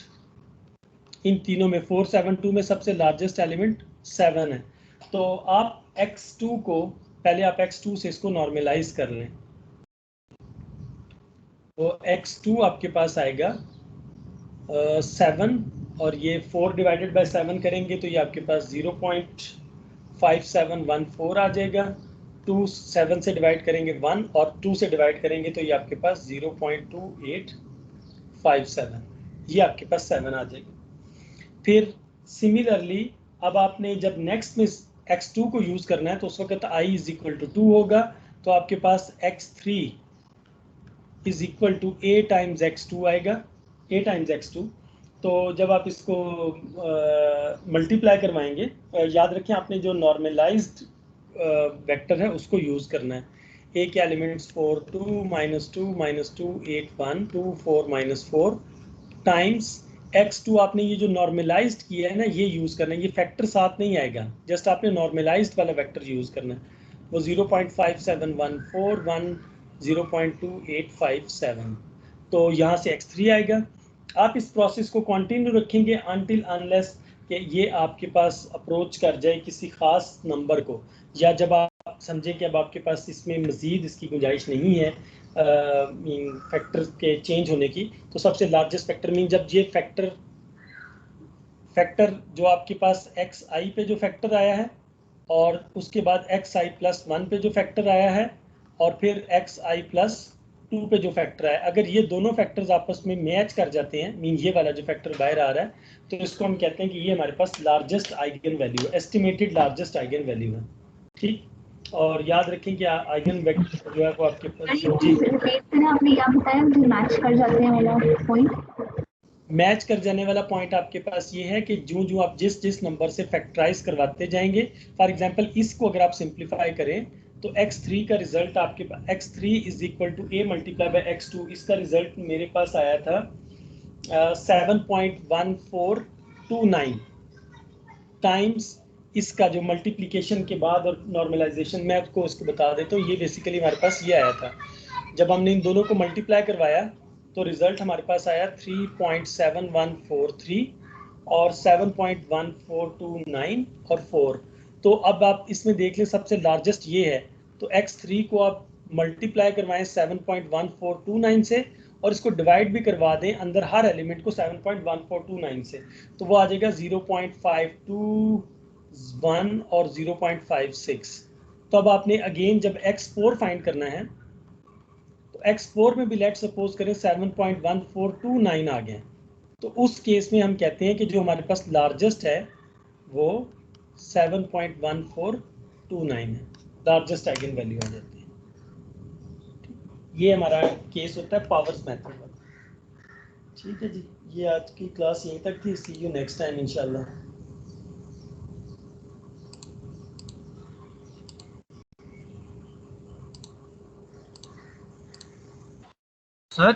in तीनों में, 472 में सबसे लार्जेस्ट एलिमेंट 7 है। तो आप x2 को पहले आप x2 से इसको नॉर्मलाइज कर लें। तो x2 आपके पास आएगा 7 और ये 4 डिवाइडेड बाय 7 करेंगे तो ये आपके पास 0.5714 आ जाएगा। 2 7 से डिवाइड करेंगे 1 और 2 से डिवाइड करेंगे तो ये आपके पास 0.2857, ये आपके पास 7 आ जाएगा। फिर सिमिलरली अब आपने जब नेक्स्ट में x2 को यूज करना है तो उस वक्त i इज इक्वल टू 2 होगा, तो आपके पास x3 is equal to a times x2 आएगा, a टाइम्स x2। तो जब आप इसको मल्टीप्लाई करवाएंगे, याद रखें आपने जो नॉर्मलाइज्ड वेक्टर है उसको यूज करना है। a के एलिमेंट्स 4 2 -2 -2 8 1 2 4 -4 टाइम्स x2। आपने ये जो नॉर्मलाइज्ड किया है ना ये यूज करना है, ये फैक्टर साथ नहीं आएगा, जस्ट आपने नॉर्मलाइज्ड वाला वेक्टर यूज करना है। वो 0.5714 0.2857, तो यहाँ से x3 आएगा। आप इस प्रोसेस को कंटिन्यू रखेंगे अनटिल अनलेस कि ये आपके पास अप्रोच कर जाए किसी खास नंबर को, या जब आप समझें कि अब आपके पास इसमें मज़ीद इसकी गुंजाइश नहीं है फैक्टर के चेंज होने की, तो सबसे लार्जेस्ट फैक्टर मीन जब ये फैक्टर जो आपके पास एक्स आई पे जो फैक्टर आया है और उसके बाद एक्स आई प्लस 1 पे जो फैक्टर आया है और फिर एक्स आई प्लस 2 पे जो फैक्टर आया, अगर ये दोनों फैक्टर्स आपस में मैच कर जाते हैं, मीन ये वाला जो फैक्टर बाहर आ रहा है, तो इसको हम कहते हैं कि ये हमारे पास लार्जेस्ट आइगन वैल्यू है, एस्टिमेटेड लार्जेस्ट आइगन वैल्यू है। ठीक, और याद रखें कि आइगन वेक्टर जो है वो आपके पास आपने क्या बताया जो मैच कर जाते हैं वाला पॉइंट, मैच कर जाने वाला पॉइंट आपके पास ये है कि जो आप जिस नंबर से फैक्टराइज करवाते जाएंगे, फॉर एग्जांपल इसको अगर आप सिंप्लीफाई करें तो x3 का रिजल्ट आपके पास x3 is equal to a multiply by x2, इसका रिजल्ट मेरे पास आया था 7.1429 टाइम्स इसका जो मल्टीप्लिकेशन के बाद और नॉर्मलाइजेशन, मैं आपको उसको बता देता हूँ, ये बेसिकली हमारे पास ये आया था। जब हमने इन दोनों को मल्टीप्लाई करवाया तो रिजल्ट हमारे पास आया 3.7143 और 7.1429 और 4। तो अब आप इसमें देख लें सबसे लार्जेस्ट ये है, तो x3 को आप मल्टीप्लाई करवाएं 7.1429 से और इसको डिवाइड भी करवा दें अंदर हर एलिमेंट को 7.1429 से, तो वो आ जाएगा 0.521 और 0.56। तो अब आपने अगेन जब x4 फाइंड करना है तो x4 में भी लेट सपोज करें 7.1429 आ गए, तो उस केस में हम कहते हैं कि जो हमारे पास लार्जेस्ट है वो 7.1429 है, लार्जेस्ट आइगन वैल्यू आ जाती है। ये हमारा केस होता है पावर्स मेथड वाला। ठीक है जी, ये आज की क्लास यहीं तक थी, सी यू नेक्स्ट टाइम इंशाल्लाह। सर